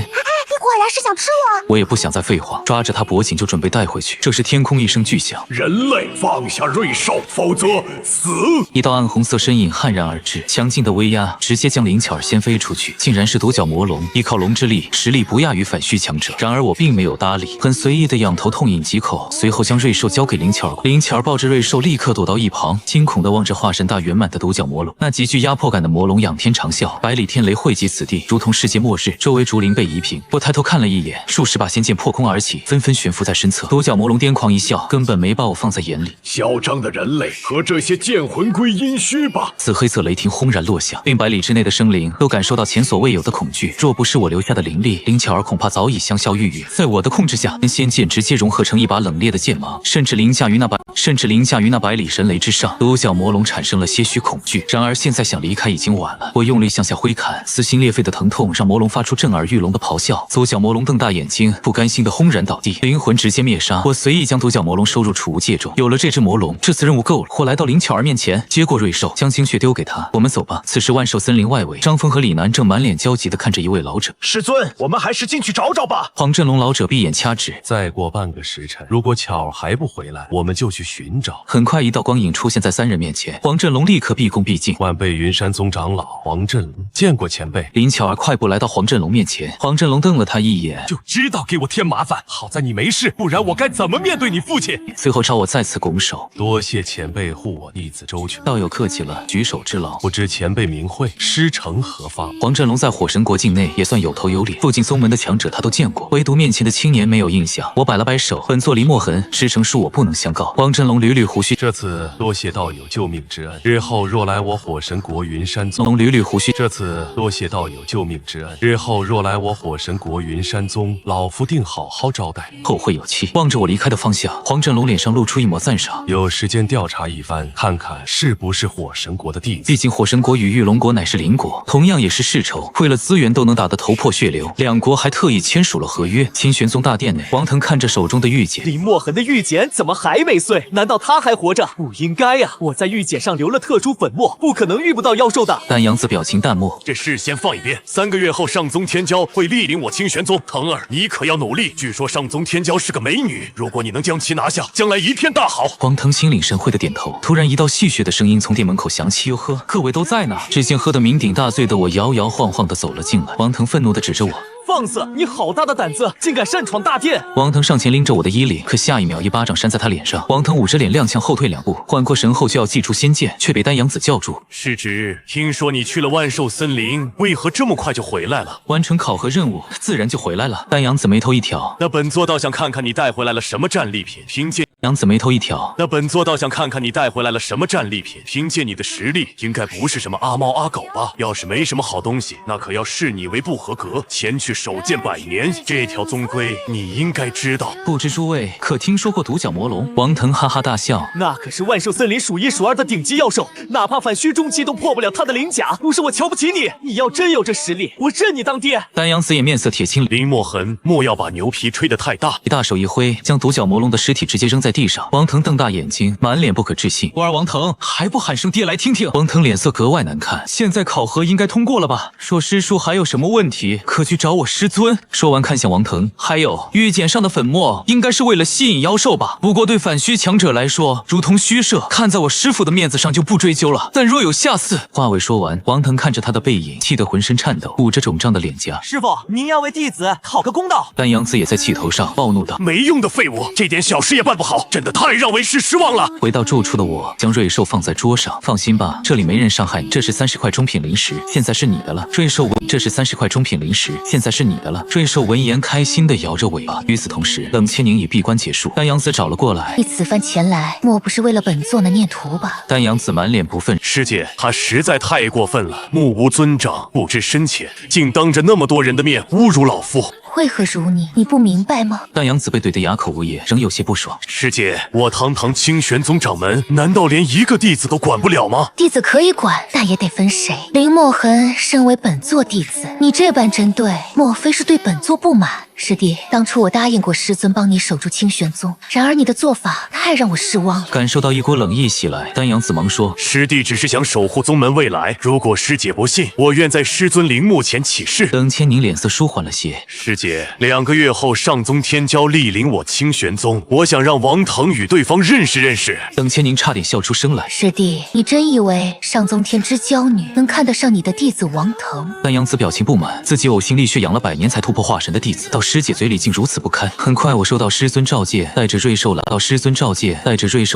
你果然是想吃我！我也不想再废话，抓着他脖颈就准备带回去。这时天空一声巨响，人类放下瑞兽，否则死！一道暗红色身影悍然而至，强劲的威压直接将林巧儿掀飞出去，竟然是独角魔龙。依靠龙之力，实力不亚于反虚强者。然而我并没有搭理，很随意的仰头痛饮几口，随后将瑞兽交给林巧儿。林巧儿抱着瑞兽立刻躲到一旁，惊恐地望着化身大圆满的独角魔龙。那极具压迫感的魔龙仰天长啸，百里天雷汇集此地，如同世界末日。周围竹林被夷平。我抬头看了一眼，数十把仙剑破空而起，纷纷悬浮在身侧。独角魔龙癫狂一笑，根本没把我放在眼里。嚣张的人类和这些剑魂归阴虚吧！紫黑色雷霆轰然落下，令百里之内的生灵都感受到前所未有的恐惧。若不是我留下的灵力，林巧儿恐怕早已香消玉殒。在我的控制下，仙剑直接融合成一把冷冽的剑芒，甚至凌驾于那百里神雷之上。独角魔龙产生了些许恐惧，然而现在想离开已经晚了。我用力向下挥砍，撕心裂肺的疼痛让魔龙发出震耳欲聋的咆哮。独角魔龙瞪大眼睛，不甘心的轰然倒地，灵魂直接灭杀。我随意将独角魔龙收入储物戒中。有了这只魔龙，这次任务够了。我来到林巧儿面前，接过瑞兽，将精血丢给他。我们走吧。此时万寿森林外围，张峰和李楠正满脸焦急地看着一位老者。师尊，我们还是进去找找吧。黄振龙老者闭眼掐指，再过半个时辰，如果巧儿还不回来，我们就去寻找。很快，一道光影出现在3人面前。黄振龙立刻毕恭毕敬：“万辈云山宗长老黄振龙，见过前辈。”林巧儿快步来到黄振龙面前，黄振龙瞪了他一眼，就知道给我添麻烦。好在你没事，不然我该怎么面对你父亲？随后朝我再次拱手：“多谢前辈护我弟子周全。”道友客气了，举手之劳。不知前辈名讳，师承何方？黄振龙在火神国境内也算有头有脸，附近宗门的强者他都见过，唯独面前的青年没有印象。我摆了摆手，本座林墨痕，师承恕我不能相告。黄振龙捋捋胡须，这次多谢道友救命之恩，日后若来我火神国云山宗，捋捋胡须，这次多谢道友救命之恩，日后若来我火神国云山宗，老夫定好好招待，后会有期。望着我离开的方向，黄振龙脸上露出一抹赞赏，有时间调查一番，看看是不是火神国的弟子。毕竟火神国与玉龙国乃是邻国，同样也是世仇，为了资源都能打得头破血流，两国还特意签署了合约。清玄宗大殿内，王腾看着手中的玉简，林墨痕的玉简怎么还没碎？难道他还活着？不应该呀！我在玉简上留了特殊粉末，不可能遇不到妖兽的。但杨子表情淡漠，这事先放一边，3个月后上宗天骄会莅临我清玄宗。腾儿，你可要努力。据说上宗天骄是个美女，如果你能将其拿下，将来一片大好。王腾心领神会的点头。突然，一道戏谑的声音从店门口响起：“哟呵，各位都在呢！”只见喝得酩酊大醉的我摇摇晃晃地走了进来。王腾愤怒地指着我：“放肆！你好大的胆子，竟敢擅闯大殿！王腾上前拎着我的衣领，可下一秒一巴掌扇在他脸上。王腾捂着脸踉跄后退2步，缓过神后就要祭出仙剑，却被丹阳子叫住。师侄，听说你去了万寿森林，为何这么快就回来了？完成考核任务，自然就回来了。丹阳子眉头一挑，那本座倒想看看你带回来了什么战利品。凭借杨子眉头一挑，那本座倒想看看你带回来了什么战利品。凭借你的实力，应该不是什么阿猫阿狗吧？要是没什么好东西，那可要视你为不合格，前去守剑100年。这条宗规你应该知道。不知诸位可听说过独角魔龙？王腾哈哈大笑，那可是万寿森林数1数2的顶级妖兽，哪怕反虚中期都破不了他的鳞甲。不是我瞧不起你，你要真有这实力，我认你当爹。丹阳子也面色铁青，林墨痕，莫要把牛皮吹得太大。大手一挥，将独角魔龙的尸体直接扔在地上。王腾瞪大眼睛，满脸不可置信。我儿王腾还不喊声爹来听听？王腾脸色格外难看。现在考核应该通过了吧？说师叔还有什么问题，可去找我师尊。说完看向王腾，还有玉简上的粉末，应该是为了吸引妖兽吧？不过对反虚强者来说，如同虚设，看在我师父的面子上就不追究了。但若有下次……话未说完，王腾看着他的背影，气得浑身颤抖，捂着肿胀的脸颊。师傅，您要为弟子讨个公道。丹阳子也在气头上，暴怒道：没用的废物，这点小事也办不好，真的太让为师失望了。回到住处的我，将瑞兽放在桌上。放心吧，这里没人伤害你。这是30块中品灵石，现在是你的了。瑞兽闻，这是30块中品灵石，现在是你的了。瑞兽闻言开心地摇着尾巴。与此同时，冷千宁已闭关结束，丹阳子找了过来。你此番前来，莫不是为了本座那念图吧？丹阳子满脸不忿，师姐，他实在太过分了，目无尊长，不知深浅，竟当着那么多人的面侮辱老夫。为何辱你？你不明白吗？丹阳子被怼得哑口无言，仍有些不爽。师姐，我堂堂清玄宗掌门，难道连一个弟子都管不了吗？弟子可以管，但也得分谁。林墨痕身为本座弟子，你这般针对，莫非是对本座不满？师弟，当初我答应过师尊帮你守住清玄宗，然而你的做法太让我失望了。感受到一股冷意袭来，丹阳子忙说：师弟只是想守护宗门未来，如果师姐不信，我愿在师尊陵墓前起誓。冷千宁脸色舒缓了些。师姐，2个月后上宗天骄莅临我清玄宗，我想让王腾与对方认识认识。冷千宁差点笑出声来。师弟，你真以为上宗天之骄女能看得上你的弟子王腾？丹阳子表情不满，自己呕心沥血养了100年才突破化神的弟子，到师姐嘴里竟如此不堪。很快我收到师尊召见，带着瑞兽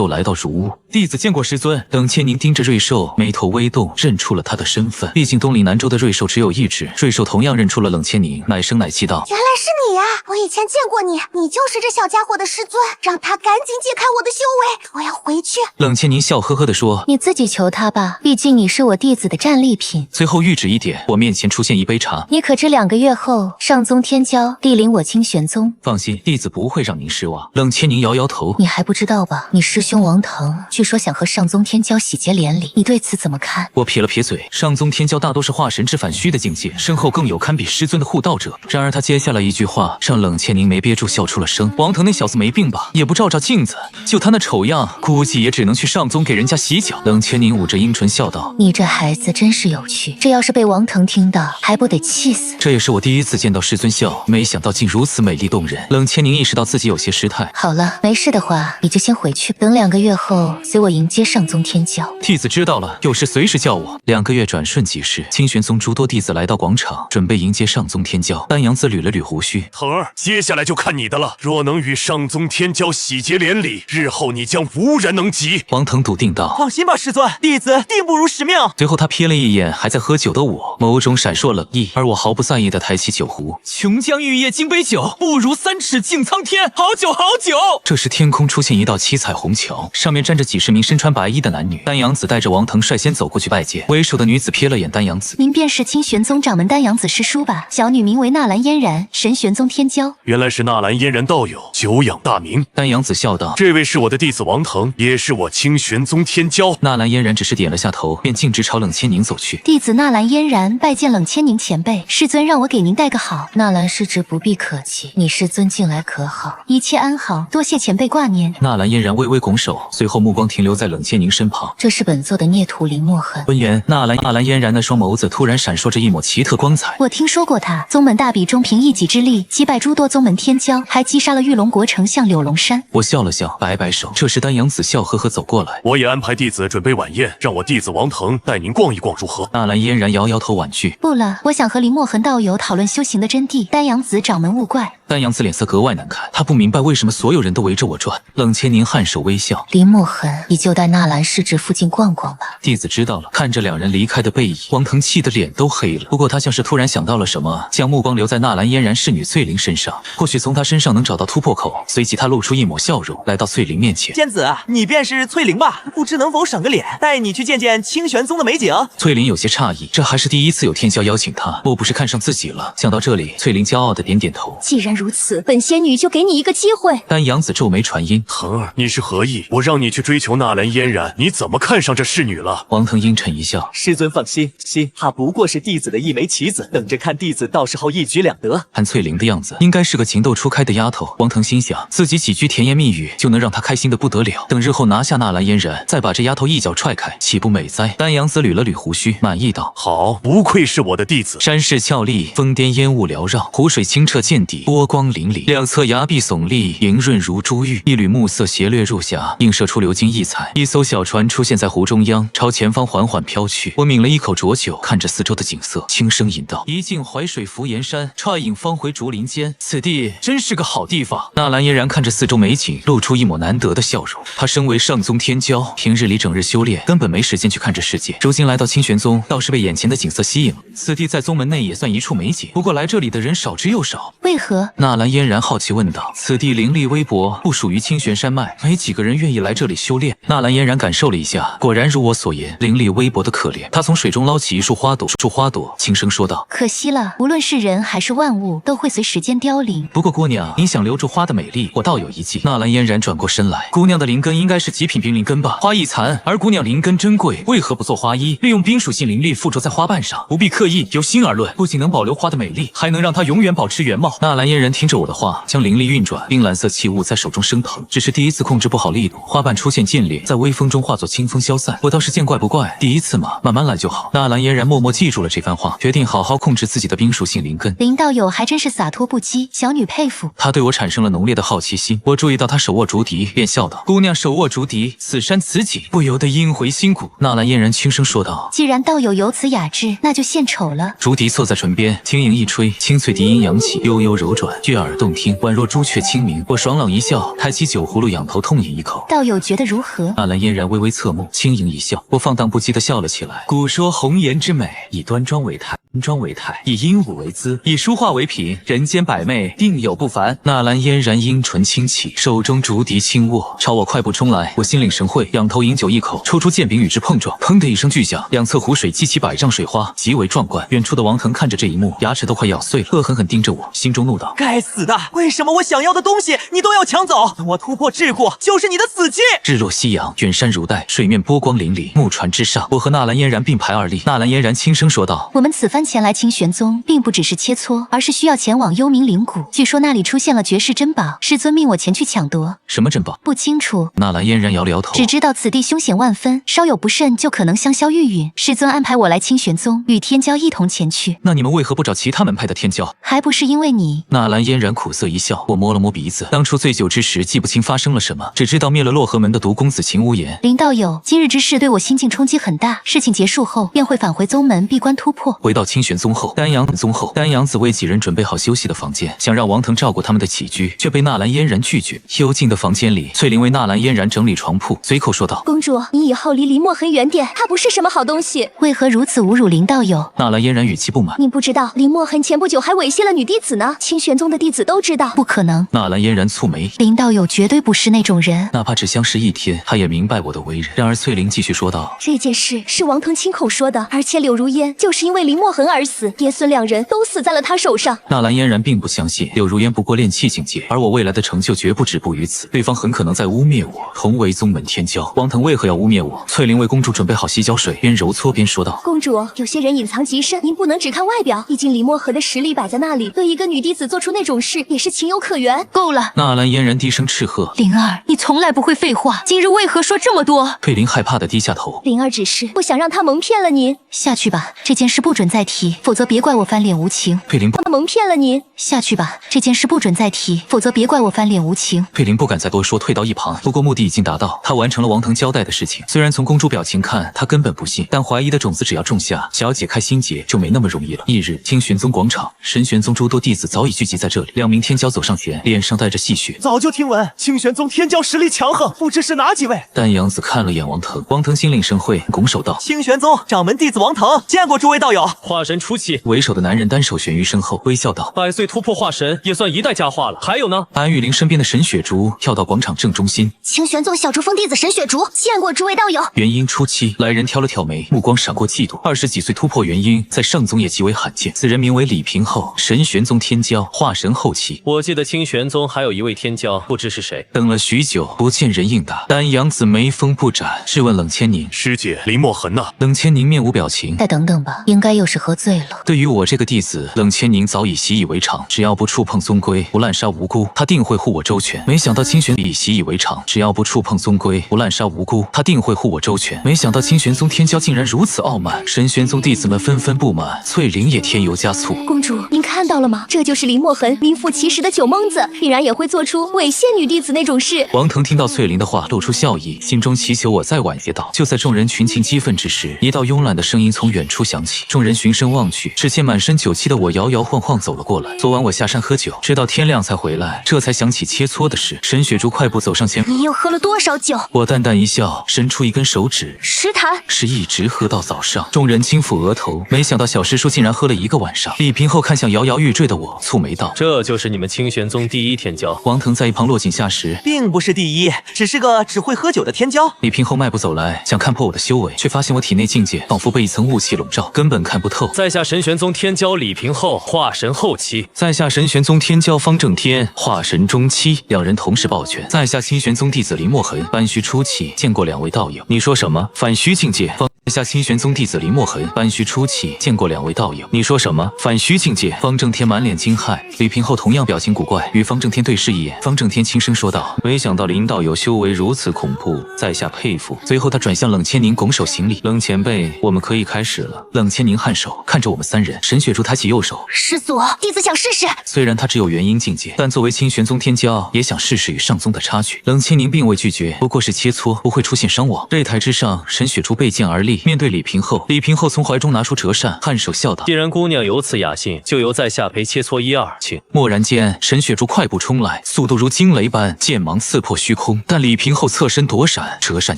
来到主屋。弟子见过师尊。冷千宁盯着瑞兽，眉头微动，认出了他的身份。毕竟东岭南州的瑞兽只有1只，瑞兽同样认出了冷千宁，奶声奶气道：原来是你呀！我以前见过你，你就是这小家伙的师尊，让他赶紧解开我的修为，我要回去。冷千宁笑呵呵地说：你自己求他吧，毕竟你是我弟子的战利品。随后谕旨一点，我面前出现一杯茶。你可知2个月后上宗天骄莅临我清玄宗？放心，弟子不会让您失望。冷千宁摇摇头：你还不知道吧？你师兄王腾据说想和上宗天骄喜结连理，你对此怎么看？我撇了撇嘴，上宗天骄大多是化神之反虚的境界，身后更有堪比师尊的护道者。然而他接下来一句话让冷千宁没憋住笑出了声。王腾那小子没病吧？也不照照镜子，就他那丑样，估计也只能去上宗给人家洗脚。冷千宁捂着阴唇笑道：你这孩子真是有趣，这要是被王腾听到，还不得气死？这也是我第一次见到师尊笑，没想到竟如此美丽动人。冷千宁意识到自己有些失态。好了，没事的话你就先回去，等2个月后随我迎接上宗天骄。弟子知道了，有事随时叫我。2个月转瞬即逝，清玄宗诸多弟子来到广场，准备迎接上宗天骄。丹阳子捋了捋胡须：腾儿，接下来就看你的了。若能与上宗天骄喜结连理，日后你将无人能及。王腾笃定道：放心吧，师尊，弟子定不辱使命。随后他瞥了一眼还在喝酒的我，眸中闪烁冷意，而我毫不在意地抬起酒壶：琼浆玉液金杯酒，不如3尺敬苍天，好酒好酒。这时天空出现一道七彩虹桥，上面站着几十名身穿白衣的男女。丹阳子带着王腾率先走过去拜见。为首的女子瞥了眼丹阳子：您便是清玄宗掌门丹阳子师叔吧？小女名为纳兰嫣然，神玄宗天骄。原来是纳兰嫣然道友，久仰大名。丹阳子笑道：这位是我的弟子王腾，也是我清玄宗天骄。纳兰嫣然只是点了下头，便径直朝冷千宁走去。弟子纳兰嫣然拜见冷千宁前辈，师尊让我给您带个好。纳兰师侄不必客气，你师尊近来可好？一切安好，多谢前辈挂念。纳兰嫣然微微拱手，随后目光停留在冷千宁身旁。这是本座的孽徒林墨痕。闻言，纳兰嫣然的双眸子突然闪烁着一抹奇特光彩。我听说过他，宗门大比中凭一己之力击败诸多宗门天骄，还击杀了玉龙国丞相柳龙山。我笑了笑，摆摆手。这时丹阳子笑呵呵走过来，我也安排弟子准备晚宴，让我弟子王腾带您逛一逛，如何？纳兰嫣然摇摇头婉拒。不了，我想和林墨痕道友讨论修行的真谛。丹阳子掌门勿怪。丹阳子脸色格外难看，他不明白为什么所有人都围着我转。冷千宁颔首微笑。林墨痕，你就带纳兰氏址附近逛逛吧。弟子知道了。看着两人离开的背影，王腾气得脸都黑了。不过他像是突然想到了什么，将目光留在纳兰嫣然侍女翠玲身上，或许从她身上能找到突破口。随即他露出一抹笑容，来到翠玲面前。仙子，你便是翠玲吧？不知能否赏个脸，带你去见见清玄宗的美景？翠玲有些诧异，这还是第一次有天骄邀请她，莫不是看上自己了？想到这里，翠玲骄傲的点点头。既然如此，本仙女就给你一个机会。丹阳子皱眉传音：腾儿，你是何意？我让你去追求纳兰嫣然，你怎么看上这侍女了？王腾阴沉一笑：师尊放心，她不过是弟子的一枚棋子，等着看弟子到时候一举两得。看翠玲的样子，应该是个情窦初开的丫头。王腾心想，自己几句甜言蜜语就能让她开心的不得了。等日后拿下纳兰嫣然，再把这丫头一脚踹开，岂不美哉？丹阳子捋了捋胡须，满意道：好，不愧是我的弟子。山势峭立，峰巅烟雾缭绕，湖水清澈见底，波光粼粼，两侧崖壁耸立，莹润如珠玉。一缕暮色斜掠入霞，映射出流金溢彩。一艘小船出现在湖中央，朝前方缓缓飘去。我抿了一口浊酒，看着四周的景色，轻声吟道：一镜淮水浮岩山，啜饮方回竹林间。此地真是个好地方。纳兰嫣然看着四周美景，露出一抹难得的笑容。她身为上宗天骄，平日里整日修炼，根本没时间去看这世界。如今来到清玄宗，倒是被眼前的景色吸引了。此地在宗门内也算一处美景，不过来这里的人少之又少。为何？纳兰嫣然好奇问道。此地灵力微薄，不属于清玄山脉，没几个人愿意来这里修炼。纳兰嫣然感受了一下，果然如我所言，灵力微薄的可怜。她从水中捞起一束花朵，轻声说道：可惜了，无论是人还是万物，都会随时间凋零。不过姑娘，你想留住花的美丽，我倒有一计。纳兰嫣然转过身来，姑娘的灵根应该是极品冰灵根吧？花易残，而姑娘灵根珍贵，为何不做花衣？利用冰属性灵力附着在花瓣上，不必刻意，由心而论，不仅能保留花的美丽，还能让它永远保持原貌。纳兰嫣然听着我的话，将灵力运转，冰蓝色气雾在手中升腾。只是第一次控制不好力度，花瓣出现渐裂，在微风中化作清风消散。我倒是见怪不怪，第一次嘛，慢慢来就好。纳兰嫣然默默记住了这番话，决定好好控制自己的冰属性灵根。林道友还真是洒脱不羁，小女佩服。他对我产生了浓烈的好奇心，我注意到他手握竹笛，便笑道：姑娘手握竹笛，此山此景，不由得萦回心骨。纳兰嫣然轻声说道：既然道友有此雅致，那就献丑了。竹笛凑在唇边，轻盈一吹，清脆笛音扬起，悠悠柔转，悦耳动听，宛若朱雀清明。我爽朗一笑，抬起酒葫芦，仰头痛饮一口。道友觉得如何？纳兰嫣然微微侧目，轻盈一笑。我放荡不羁地笑了起来。古说红颜之美，以端庄为态，以鹦鹉为姿，以书画为品，人间百媚，定有不凡。纳兰嫣然樱唇轻启，手中竹笛轻握，朝我快步冲来。我心领神会，仰头饮酒一口，抽出剑柄与之碰撞，砰的一声巨响，两侧湖水激起100丈水花，极为壮观。远处的王腾看着这一幕，牙齿都快咬碎了，恶狠狠盯着我，心中怒道：该死的，为什么我想要的东西你都要抢走？等我突破桎梏，就是你的死期。日落西洋，远山如黛，水面波光粼粼。木船之上，我和纳兰嫣然并排而立。纳兰嫣然轻声说道：我们此番前来清玄宗，并不只是切磋，而是需要前往幽冥灵谷。据说那里出现了绝世珍宝，师尊命我前去抢夺。什么珍宝？不清楚。纳兰嫣然摇了摇头，只知道此地凶险万分，稍有不慎就可能香消玉殒。师尊安排我来清玄宗，与天骄一同前去。那你们为何不找其他门派的天骄？还不是因为你。纳兰嫣然苦涩一笑，我摸了摸鼻子，当初醉酒之时记不清发生了什么，只知道灭了洛河门的毒公子秦无言。林道友，今日之事对我心境冲击很大，事情结束后便会返回宗门闭关突破。回到清玄宗后，丹阳子为几人准备好休息的房间，想让王腾照顾他们的起居，却被纳兰嫣然拒绝。幽静的房间里，翠玲为纳兰嫣然整理床铺，随口说道：公主，你以后离林墨痕远点，他不是什么好东西。为何如此侮辱林道友？纳兰嫣然语气不满：你不知道林墨痕前不久还猥亵了女弟子呢，清玄宗的弟子都知道。不可能。纳兰嫣然蹙眉：林道友绝对不是那种人，哪怕只相识一天，他也明白我的为人。然而翠玲继续说道：这件事是王腾亲口说的，而且柳如烟就是因为林墨痕而死，爷孙2人都死在了他手上。纳兰嫣然并不相信柳如烟不过炼气境界，而我未来的成就绝不止步于此，对方很可能在污蔑我。同为宗门天骄，王腾为何要污蔑我？翠玲为公主准备好洗脚水，边揉搓边说道：公主，有些人隐藏极深，您不能只看外表，毕竟林墨痕的实力摆在那里，对一个女弟子做出那种事也是情有可原。够了！纳兰嫣然低声斥喝：灵儿，你从来不会废话，今日为何说这么多？翠玲害怕的低下头：灵儿只是不想让他蒙骗了您。下去吧。吧，这件事不准再提，否则别怪我翻脸无情。佩林不蒙骗了您。下去吧，这件事不准再提，否则别怪我翻脸无情。佩林不敢再多说，退到一旁。不过目的已经达到，他完成了王腾交代的事情。虽然从公主表情看，他根本不信，但怀疑的种子只要种下，想要解开心结就没那么容易了。翌日，清玄宗广场，神玄宗诸多弟子早已聚集在这里。2名天骄走上前，脸上带着戏谑。早就听闻清玄宗天骄实力强横，不知是哪几位？丹阳子看了眼王腾，王腾心领神会，拱手道：“清玄宗掌门弟子王腾，见过诸位道友。”化神初期，为首的男人单手悬于身后，微笑道：“100岁突破化神也算一代佳话了。还有呢？”安玉玲身边的沈雪竹跳到广场正中心。清玄宗小竹峰弟子沈雪竹，见过诸位道友。元婴初期，来人挑了挑眉，目光闪过嫉妒。20几岁突破元婴，在上宗也极为罕见。此人名为李平后，神玄宗天骄，化神后期。我记得清玄宗还有一位天骄，不知是谁。等了许久，不见人应答。丹阳子眉峰不展，质问冷千宁：“师姐，林墨痕呢？”冷千宁面无表情：“再等等吧，应该又是喝醉了。”对于我这个弟子，冷千宁早已习以为常，只要不触碰宗规，不滥杀无辜，他定会护我周全。没想到清玄已习以为常，只要不触碰宗规，不滥杀无辜，他定会护我周全。没想到清玄宗天骄竟然如此傲慢，神玄宗弟子们纷纷不满，翠玲也添油加醋。公主，您看到了吗？这就是林墨痕名副其实的酒蒙子，必然也会做出猥亵女弟子那种事。王腾听到翠玲的话，露出笑意，心中祈求我再晚些到。就在众人群情激愤之时，一道慵懒的声音从远处响起。众人循声望去，只见满身酒气的我摇摇晃晃走了过来。昨晚我下山喝酒，直到天亮才回来，这才想起切磋的事。沈雪竹快步走上前，你又喝了多少酒？我淡淡一笑，伸出一根手指，10坛，是一直喝到早上。众人轻抚额头，没想到小师叔竟然喝了1个晚上。李平后看向摇摇欲坠的我，蹙眉道：“这就是你们清玄宗第一天骄。”王腾在一旁落井下石，并不是第一，只是个只会喝酒的天骄。李平后迈步走来，想看破我的修为，却发现我体内境界仿佛被一层雾气笼罩，根本看不透。在下神玄宗天骄李平后，化神后期。在下神玄宗天骄方正天，化神中期。两人同时抱拳。在下清玄宗弟子林墨痕，班虚初期，见过2位道友。你说什么？反虚境界。在下清玄宗弟子林墨痕，班虚初期，见过2位道友。你说什么？反虚境界。方正天满脸惊骇，李平后同样表情古怪，与方正天对视一眼。方正天轻声说道：“没想到林道友修为如此恐怖，在下佩服。”随后他转向冷千宁，拱手行礼：“冷前辈，我们可以开始了。”冷千宁颔首，看着我们3人。沈雪竹抬起右手：“师祖，弟子想试试。”虽然他只有元婴境界，但作为清玄宗天骄，也想试试与上宗的差距。冷千宁并未拒绝，不过是切磋，不会出现伤亡。擂台之上，沈雪竹背剑而立，面对李平后。李平后从怀中拿出折扇，颔首笑道：“既然姑娘有此雅兴，就由在下陪切磋1、2，请。”蓦然间，沈雪竹快步冲来，速度如惊雷般，剑芒刺破虚空。但李平后侧身躲闪，折扇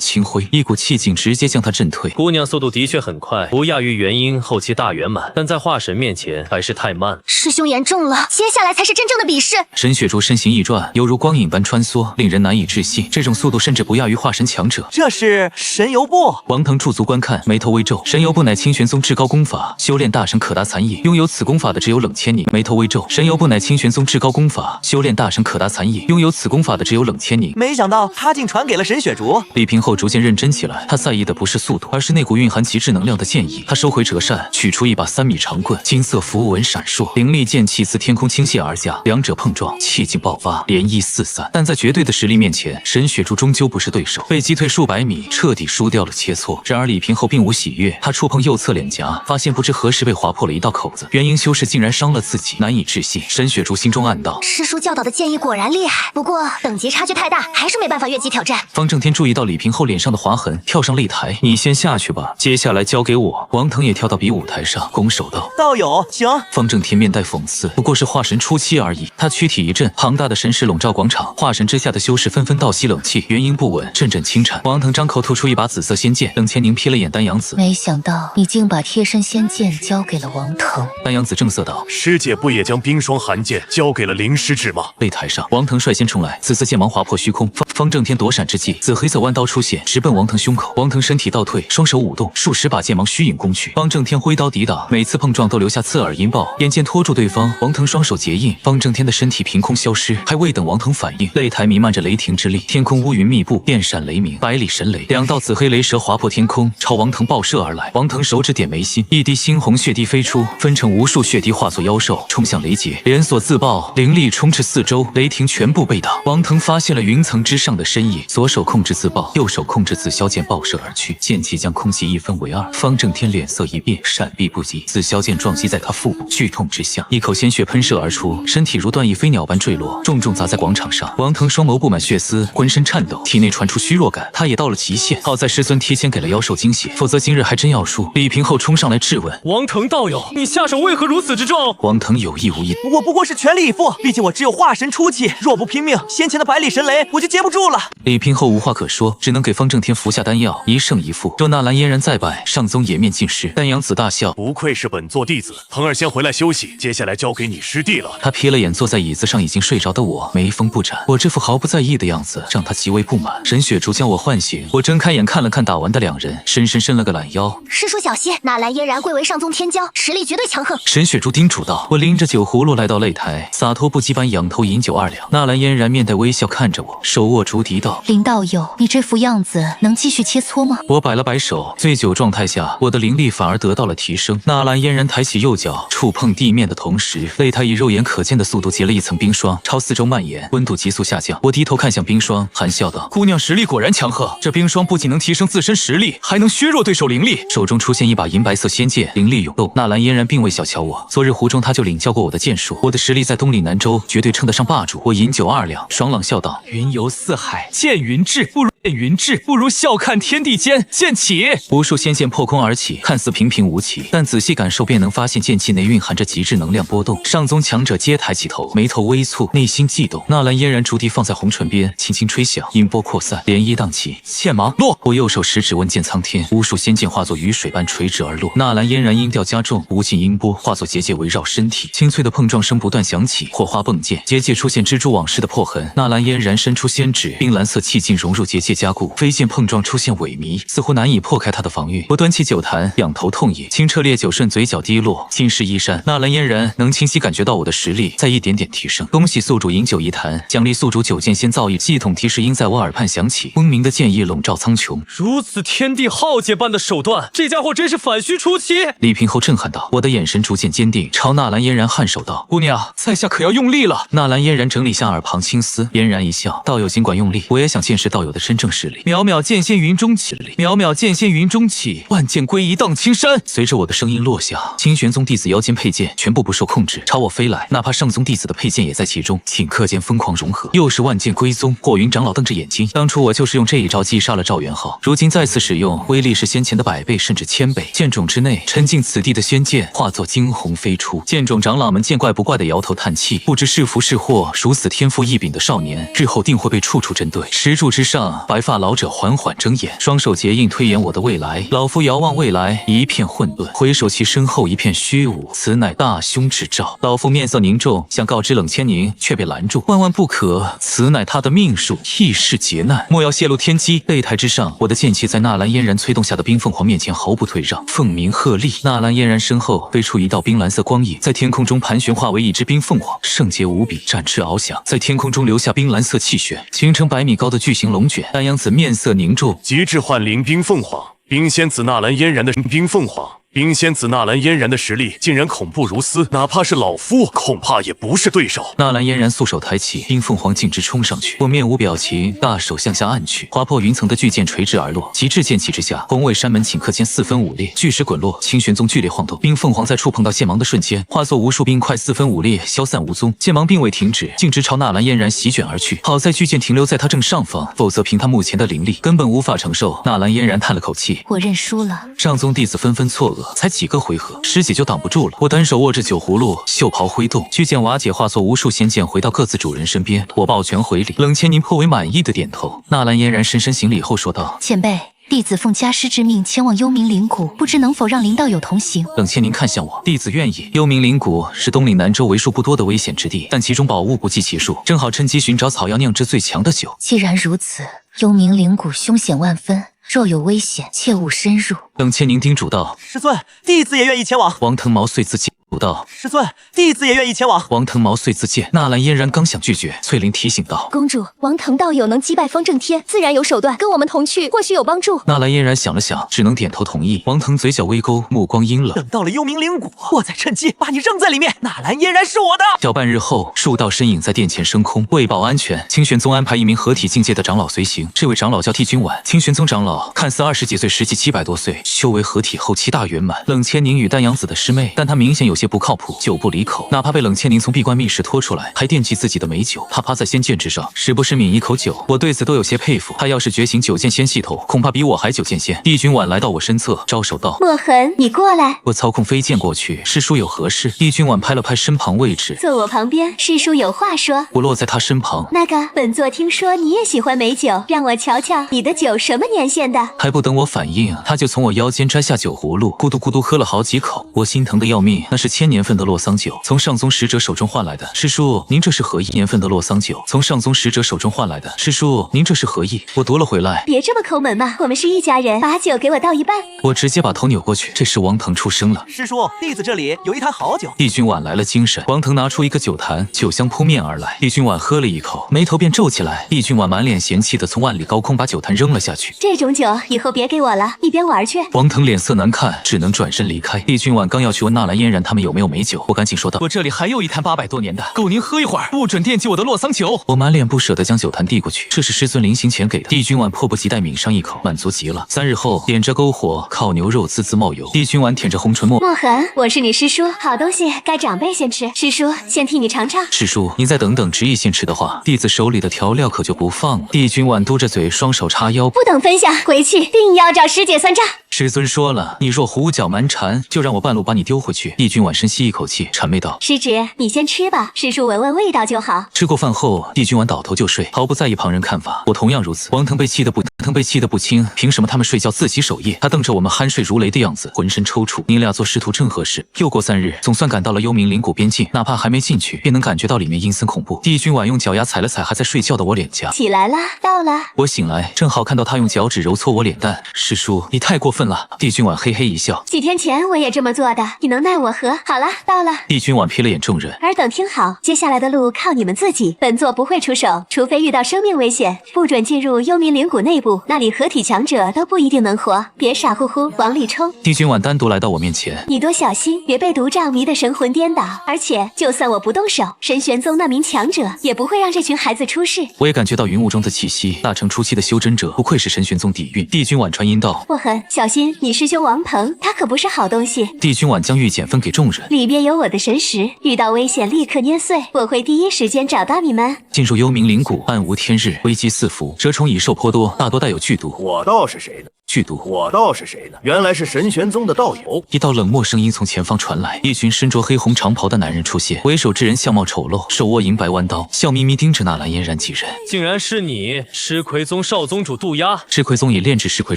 轻挥，一股气劲直接将他震退。姑娘速度的确很快，不亚于元婴后期大圆满，但在化神面前还是太慢。师兄言重了，接下来才是真正的比试。沈雪竹身形一转，犹如光影般穿梭，令人难以置信。这种速度甚至不亚于化神强者。这是神游步。王腾驻足观看，眉头微皱。神游步乃清玄宗至高功法，修炼大神可达残影。拥有此功法的只有冷千宁。眉头微皱。神游步乃清玄宗至高功法，修炼大神可达残影。拥有此功法的只有冷千宁。没想到他竟传给了沈雪竹。李平后逐渐认真起来，他在意的不是速度，而是那股蕴含极致能量的剑意。他收回折扇，取出一把3米长棍，金色符文闪烁，凌厉剑气自天空倾泻而下，两者碰撞，气劲爆发，涟漪四散。但在绝对的实力面前，沈雪竹终究不是对手，被击退数百米，彻底输掉了切磋。然而李平后并无喜悦，他触碰右侧脸颊，发现不知何时被划破了一道口子。元婴修士竟然伤了自己，难以置信。沈雪竹心中暗道：师叔教导的剑意果然厉害，不过等级差距太大，还是没办法越级挑战。方正天注意到李平后脸上的划痕，跳上擂台：“你先下去吧，接下来交给我。”王腾也跳到比武台上，拱手道：“道友，请。”方正天面带讽刺，不过是化神初期而已。他躯体一震，庞大的神识笼罩广场，化神之下的修士纷纷倒吸冷气，元婴不稳，阵阵轻颤。王腾张口吐出一把紫色仙剑。冷千宁瞥了眼丹阳子，没想到你竟把贴身仙剑交给了王腾。丹阳子正色道：“师姐不也将冰霜寒剑交给了灵师指吗？”擂台上，王腾率先冲来，紫色剑芒划破虚空。方正天躲闪之际，紫黑色弯刀出现，直奔王腾胸口。王腾身体倒退，双手舞动，数十把剑芒虚影攻去。方正天挥刀抵挡，每次碰撞都留下刺耳音爆。眼见拖住对方，王腾双手结印，方正天的身体凭空消失。还未等王腾反应，擂台弥漫着雷霆之力，天空乌云密布，电闪雷鸣，百里神雷。2道紫黑雷蛇划破天空，朝王腾爆射而来。王腾手指点眉心，一滴猩红血滴飞出，分成无数血滴化作妖兽，冲向雷劫。连锁自爆，灵力充斥四周，雷霆全部被挡。王腾发现了云层之上的身影，左手控制自爆，右手控制紫霄剑爆射而去，剑气将空气一分为二。方正天脸色一变，闪避不及，紫霄剑撞击在他腹部，剧痛之下，一口鲜血喷射而出，身体如断翼飞鸟般坠落，重重砸在广场上。王腾双眸布满血丝，浑身颤抖，体内传出虚弱感，他也到了极限。好在师尊提前给了妖兽惊血，否则今日还真要输。李平后冲上来质问：王腾道友，你下手为何如此之重？王腾有意无意：我不过是全力以赴，毕竟我只有化神初期，若不拼命，先前的百里神雷我就接不住了。李平后无话可说，只能给方正天服下丹药，一胜一负。若纳兰嫣然再败，上宗颜面尽失。丹阳子大笑：不愧是本座弟子，腾儿先回来休息，接下来交给你师弟了。他瞥了眼坐在椅子上已经睡着的我，眉峰不展。我这副毫不在意的样子让他极为不满。沈雪竹将我唤醒，我睁开眼看了看打完的两人，深深伸了个懒腰。师叔小心，纳兰嫣然贵为上宗天骄，实力绝对强横。沈雪竹叮嘱道。我拎着酒葫芦来到擂台，洒脱不羁般仰头饮酒2两。纳兰嫣然面带微笑看着我，手握竹笛道：林道友，你这副样子能继续切磋吗？我摆了摆手，醉酒状态下，我的灵力反而得到了提升。纳兰嫣然抬起右脚，触碰地面的同时，擂台以肉眼可见的速度结了一层冰霜，朝四周蔓延，温度急速下降。我低头看向冰霜，含笑道：姑娘实力果然强横，这冰霜不仅能提升自身实力，还能削弱对手灵力。手中出现一把银白色仙剑，灵力涌动。纳兰嫣然并未小瞧我，昨日湖中他就领教过我的剑术，我的实力在东岭南州绝对称得上霸主。我饮酒2两，爽朗笑道：云游四海，见云志，不如见云志，不如笑看天地间。剑起！无数仙剑破空而起，看似平平无奇，但仔细感受便能发现剑气内蕴含着极致能量波动。上宗强者皆抬起头，眉头微蹙，内心悸动。纳兰嫣然竹笛放在红唇边，轻轻吹响，音波扩散，涟漪荡起。剑芒落！我右手食指问剑苍天，无数仙剑化作雨水般垂直而落。纳兰嫣然音调加重，无尽音波化作结界围绕身体，清脆的碰撞声不断响起，火花迸溅，结界出现蜘蛛网式的破痕。纳兰嫣然伸出仙指，冰蓝色气劲融入结界加固，飞剑碰撞出现萎靡，似乎难以破开他的防御。我端起酒坛，仰头痛饮，清澈烈酒顺嘴角滴落，浸湿衣衫。纳兰嫣然能清晰感觉到我的实力在一点点提升。恭喜宿主饮酒一坛，奖励宿主9剑仙造诣。系统提示音在我耳畔响起，嗡鸣的剑意笼罩苍穹。如此天地浩劫般的手段，这家伙真是反虚初期。李平后震撼道。我的眼神逐渐坚定，朝纳兰嫣然颔首道：姑娘，在下可要用力了。纳兰嫣然整理下耳旁青丝，嫣然一笑：道友尽管用力，我也想见识道友的真正实力。渺渺剑仙云中起，渺渺剑仙云中起，万剑归一荡青山。随着我的声音落下，清玄宗弟子腰间佩剑全部不受控制朝我飞来，哪怕上宗弟子的佩剑也在其中，顷刻间疯狂融合，又是万剑归宗。火云长老瞪着眼睛，当初我就是用这一招击杀了赵元昊，如今再次使用，威力是先前的100倍甚至1000倍。剑冢之内沉浸此地的仙剑化作惊鸿飞出，剑冢长老们见怪不怪的摇头叹气，不知是福是祸。如此天赋异禀的少年，日后定会被处处针对。石柱之上，白发老者缓缓睁眼，双手结印推演我的未来。老夫遥望未来，一片混沌，回首其身后一片虚无，此乃大凶之兆。老夫面色凝重，想告知冷千宁，却被拦住。万万不可，此乃他的命数，异世劫难，莫要泄露天机。擂台之上，我的剑气在纳兰嫣然催动下的冰凤凰面前毫不退让，凤鸣鹤唳。纳兰嫣然身后飞出一道冰蓝色光影，在天空中盘旋，化为一只冰凤凰，圣洁无比，展翅翱翔，在天空中留下冰蓝色气旋，形成100米高的巨型龙卷。丹阳子面色凝重，极致幻灵冰凤凰，冰仙子纳兰嫣然的冰凤凰。冰仙子纳兰嫣然的实力竟然恐怖如斯，哪怕是老夫恐怕也不是对手。纳兰嫣然素手抬起，冰凤凰径直冲上去，我面无表情，大手向下按去，划破云层的巨剑垂直而落，极致剑气之下，宏伟山门顷刻间4分5裂，巨石滚落，清玄宗剧烈晃动。冰凤凰在触碰到剑芒的瞬间，化作无数冰块4分5裂，消散无踪。剑芒并未停止，径直朝纳兰嫣然席卷而去。好在巨剑停留在他正上方，否则凭他目前的灵力，根本无法承受。纳兰嫣然叹了口气：我认输了。上宗弟子纷纷错愕，才几个回合，师姐就挡不住了。我单手握着酒葫芦，袖袍挥动，巨剑瓦解，化作无数仙剑回到各自主人身边。我抱拳回礼，冷千宁颇为满意的点头。纳兰嫣然深深行礼后说道：前辈，弟子奉家师之命前往幽冥灵谷，不知能否让林道友同行？冷千宁看向我，弟子愿意。幽冥灵谷是东岭南州为数不多的危险之地，但其中宝物不计其数，正好趁机寻找草药酿制最强的酒。既然如此，幽冥灵谷凶险万分，若有危险，切勿深入。冷千宁叮嘱道：师尊，弟子也愿意前往。王腾毛遂自己不到。师尊，弟子也愿意前往。王腾毛遂自荐，纳兰嫣然刚想拒绝，翠玲提醒道：“公主，王腾道友能击败风正天，自然有手段，跟我们同去，或许有帮助。”纳兰嫣然想了想，只能点头同意。王腾嘴角微勾，目光阴冷。等到了幽冥灵谷，我再趁机把你扔在里面。纳兰嫣然是我的。小半日后，数道身影在殿前升空。为保安全，清玄宗安排一名合体境界的长老随行。这位长老叫帝君婉，清玄宗长老，看似20几岁，实际700多岁，修为合体后期大圆满。冷千宁与丹阳子的师妹，但她明显有些不靠谱，酒不离口。哪怕被冷千宁从闭关密室拖出来，还惦记自己的美酒。她趴在仙剑之上，时不时抿一口酒。我对此都有些佩服。她要是觉醒九剑仙系统，恐怕比我还久见仙。帝君婉来到我身侧，招手道：“墨痕，你过来。”我操控飞剑过去，师叔有何事？帝君婉拍了拍身旁位置，坐我旁边，师叔有话说。我落在他身旁。那个，本座听说你也喜欢美酒，让我瞧瞧你的酒什么年限的。还不等我反应，他就从我腰间摘下酒葫芦，咕嘟咕嘟喝了好几口。我心疼的要命，那是1000年份的洛桑酒，从上宗使者手中换来的。师叔，您这是何意？年份的洛桑酒，从上宗使者手中换来的。师叔，您这是何意？我夺了回来。别这么抠门嘛，我们是一家人，把酒给我倒一半。我直接把头扭过去。这时王腾出声了：“师叔，弟子这里有一坛好酒。”帝君婉来了精神，王腾拿出一个酒坛，酒香扑面而来。帝君婉喝了一口，眉头便皱起来。帝君婉满脸嫌弃的从万里高空把酒坛扔了下去。这种酒以后别给我了，一边玩去。王腾脸色难看，只能转身离开。帝君婉刚要去问纳兰嫣然他们有没有美酒，我赶紧说道：“我这里还有一坛800多年的，够您喝一会儿，不准惦记我的洛桑酒。”我满脸不舍得将酒坛递过去，这是师尊临行前给的。帝君婉迫不及待抿上一口，满足极了。3日后，点着篝火烤牛肉滋滋冒油。帝君婉舔着红唇墨痕，我是你师叔，好东西该长辈先吃。师叔，先替你尝尝。师叔，您再等等，执意先吃的话，弟子手里的调料可就不放了。帝君婉嘟着嘴，双手叉腰，不等分享，回去定要找师姐算账。师尊说了，你若胡搅蛮缠，就让我半路把你丢回去。帝君婉深吸一口气，谄媚道：“师侄，你先吃吧，师叔闻闻味道就好。”吃过饭后，帝君婉倒头就睡，毫不在意旁人看法。我同样如此。王腾被气得不轻，凭什么他们睡觉自己守夜？他瞪着我们酣睡如雷的样子，浑身抽搐。你俩做师徒正合适。又过3日，总算赶到了幽冥灵谷边境，哪怕还没进去，便能感觉到里面阴森恐怖。帝君婉用脚丫踩了踩还在睡觉的我脸颊，起来了，到了。我醒来，正好看到他用脚趾揉搓我脸蛋。师叔，你太过分了。帝君婉嘿嘿一笑，几天前我也这么做的，你能奈我何？好了，到了。帝君婉瞥了眼众人，尔等听好，接下来的路靠你们自己，本座不会出手，除非遇到生命危险，不准进入幽冥灵谷内部，那里合体强者都不一定能活，别傻乎乎往里冲。帝君婉单独来到我面前，你多小心，别被毒瘴迷得神魂颠倒。而且，就算我不动手，神玄宗那名强者也不会让这群孩子出事。我也感觉到云雾中的气息，大成初期的修真者，不愧是神玄宗底蕴。帝君婉传音道：“墨痕，小心你师兄王腾，他可不是好东西。”帝君婉将玉简分给众人，里边有我的神石，遇到危险立刻捏碎，我会第一时间找到你们。进入幽冥灵谷，暗无天日，危机四伏，蛰虫蚁兽颇多，大多带有剧毒。我道是谁呢？剧毒，我道是谁呢？原来是神玄宗的道友。一道冷漠声音从前方传来，一群身着黑红长袍的男人出现，为首之人相貌丑陋，手握银白弯刀，笑眯眯盯着纳兰嫣然几人。竟然是你，狮魁宗少宗主渡鸦。狮魁宗以炼制狮魁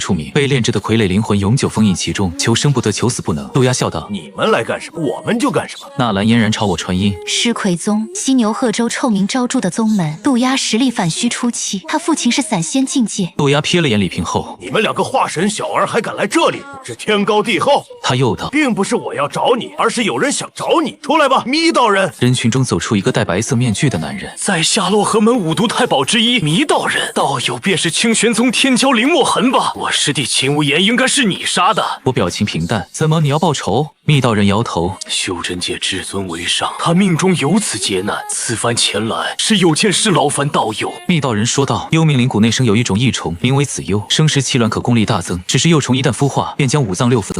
出名，被炼制的傀儡灵魂永久封印其中，求生不得，求死不能。渡鸦笑道：“你们来干什么？我们就干什么。”纳兰嫣然朝我传音：“狮魁宗，犀牛贺州臭名昭著的宗门，渡鸦实力反虚初期，他父亲是散仙境界。”渡鸦瞥了眼李平后：“你们两个化神小儿还敢来这里，是天高地厚。”他又道：“并不是我要找你，而是有人想找你。出来吧，弥道人。”人群中走出一个戴白色面具的男人，在夏洛河门五毒太保之一弥道人，道友便是清玄宗天骄林墨痕吧？我师弟秦无言应该是你杀的。我表情平淡：“怎么你要报仇？”密道人摇头：“修真界至尊为上，他命中有此劫难，此番前来是有件事劳烦道友。”密道人说道：“幽冥灵谷内生有一种异虫，名为紫幽，生时气乱，可功力大增。只是幼虫一旦孵化，便将五脏六腑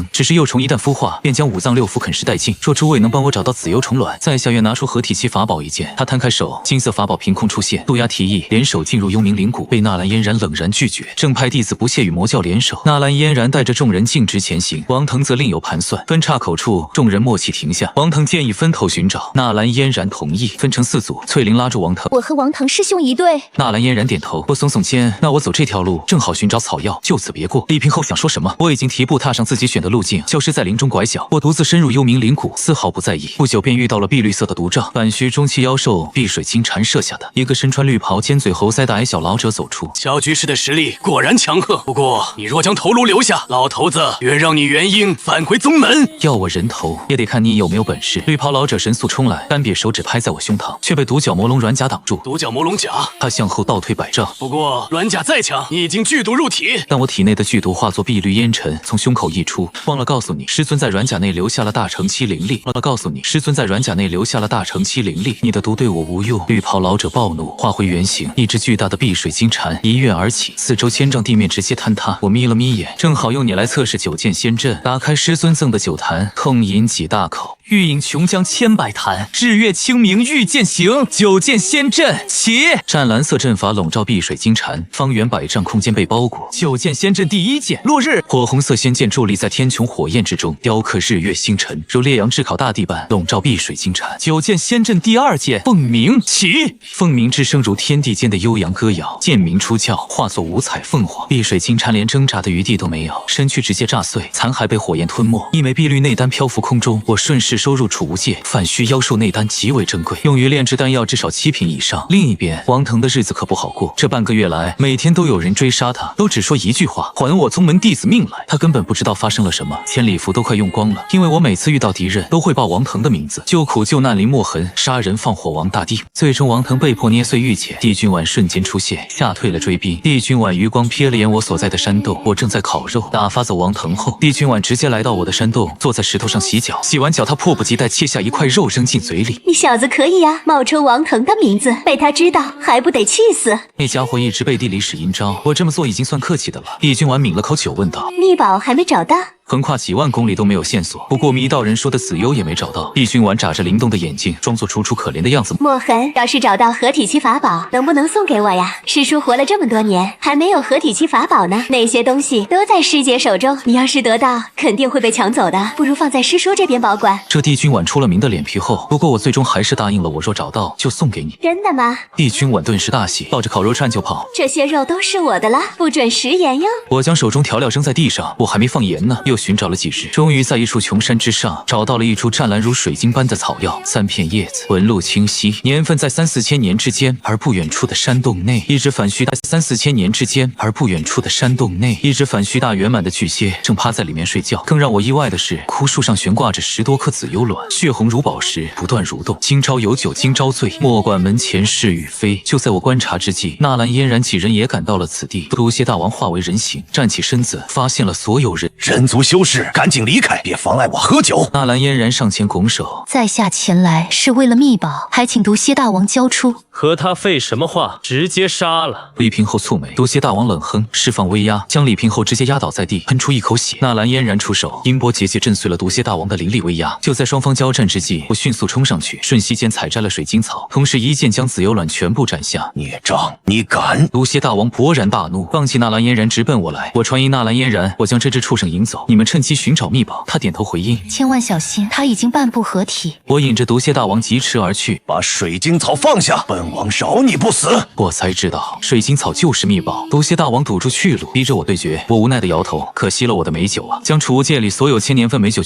啃食殆尽。若诸位能帮我找到紫幽虫卵，在下愿拿出合体期法宝一件。”他摊开手，金色法宝凭空出现。渡鸦提议联手进入幽冥灵谷，被纳兰嫣然冷然拒绝。正派弟子不屑与魔教联手，纳兰嫣然带着众人径直前行。王腾则另有盘算。分岔口处，众人默契停下。王腾建议分头寻找，纳兰嫣然同意，分成4组。翠玲拉住王腾：“我和王腾师兄一队。”纳兰嫣然点头，我耸耸肩：“那我走这条路，正好寻找草药，就此别过。”李平后想说什么，我已经提步踏上自己选的路径，消失在林中拐角。我独自深入幽冥灵谷，丝毫不在意。不久便遇到了碧绿色的毒瘴，反虚中期妖兽碧水金蝉设下的。一个身穿绿袍、尖嘴猴腮的矮小老者走出。小居士的实力果然强横，不过你若将头颅留下，老头子愿让你元婴返回宗门。要我人头，也得看你有没有本事。绿袍老者神速冲来，干瘪手指拍在我胸膛，却被独角魔龙软甲挡住。独角魔龙甲，他向后倒退100丈。不过软甲再强，你已经剧毒入体。但我体内的剧毒化作碧绿烟尘，从胸口溢出。忘了告诉你，师尊在软甲内留下了大成期灵力。忘了告诉你，师尊在软甲内留下了大成期灵力。你的毒对我无用。绿袍老者暴怒，化回原形，一只巨大的碧水金蝉一跃而起，四周千丈地面直接坍塌。我眯了眯眼，正好用你来测试九剑仙阵。打开师尊赠的酒坛，痛饮几大口。欲饮琼浆千百坛，日月清明欲见行。九剑仙阵起！湛蓝色阵法笼罩碧水金蝉，方圆100丈空间被包裹。九剑仙阵第一剑落日，火红色仙剑伫立在天穹火焰之中，雕刻日月星辰，如烈阳炙烤大地般笼罩碧水金蝉。九剑仙阵第二剑凤鸣起！凤鸣之声如天地间的悠扬歌谣，剑鸣出鞘，化作五彩凤凰。碧水金蝉连挣扎的余地都没有，身躯直接炸碎，残骸被火焰吞没。一枚碧绿内丹漂浮空中，我顺势收入储物戒。反虚妖兽内丹极为珍贵，用于炼制丹药至少7瓶以上。另一边，王腾的日子可不好过。这半个月来，每天都有人追杀他，都只说一句话：还我宗门弟子命来。他根本不知道发生了什么，千里符都快用光了。因为我每次遇到敌人，都会报王腾的名字，救苦救难临墨痕，杀人放火亡大地。最终，王腾被迫捏碎玉简，帝君婉瞬间出现，吓退了追兵。帝君婉余光瞥了眼我所在的山洞，我正在烤肉。打发走王腾后，帝君婉直接来到我的山洞，坐在石头上洗脚。洗完脚，他迫不及待切下一块肉扔进嘴里。你小子可以呀，冒充王腾的名字，被他知道还不得气死？那家伙一直背地里使阴招，我这么做已经算客气的了。帝君婉抿了口酒，问道：秘宝还没找到？横跨几万公里都没有线索，不过迷道人说的子悠也没找到。帝君婉眨着灵动的眼睛，装作楚楚可怜的样子。墨痕，要是找到合体期法宝，能不能送给我呀？师叔活了这么多年，还没有合体期法宝呢。那些东西都在师姐手中，你要是得到，肯定会被抢走的，不如放在师叔这边保管。这帝君婉出了名的脸皮厚，不过我最终还是答应了，我若找到就送给你。真的吗？帝君婉顿时大喜，抱着烤肉串就跑。这些肉都是我的了，不准食言哟。我将手中调料扔在地上，我还没放盐呢。又寻找了几日，终于在一处穷山之上找到了一株湛蓝如水晶般的草药，3片叶子，纹路清晰，年份在3、4千年之间。而不远处的山洞内，一只反须大3、4千年之间。而不远处的山洞内，一只反须大圆满的巨蟹正趴在里面睡觉。更让我意外的是，枯树上悬挂着10多颗紫幽卵，血红如宝石，不断蠕动。今朝有酒今朝醉，莫管门前是与非。就在我观察之际，纳兰嫣然几人也赶到了此地。毒蝎大王化为人形，站起身子，发现了所有人。人族修士，赶紧离开，别妨碍我喝酒。纳兰嫣然上前拱手，在下前来是为了秘宝，还请毒蝎大王交出。和他废什么话，直接杀了。李平后蹙眉，毒蝎大王冷哼，释放威压，将李平后直接压倒在地，喷出一口血。纳兰嫣然出手，音波结界震碎了毒蝎大王的灵力威压。就在双方交战之际，我迅速冲上去，瞬息间采摘了水晶草，同时一剑将紫幽卵全部斩下。孽障，你敢！毒蝎大王勃然大怒，放弃纳兰嫣然直奔我来。我传音纳兰嫣然，我将这只畜生引走，你们趁机寻找秘宝。他点头回应，千万小心，他已经半步合体。我引着毒蝎大王疾驰而去，把水晶草放下，本王饶你不死。我才知道水晶草就是秘宝。毒蝎大王堵住去路，逼着我对决。我无奈的摇头，可惜了我的美酒啊！将储物戒里所有1000年份美酒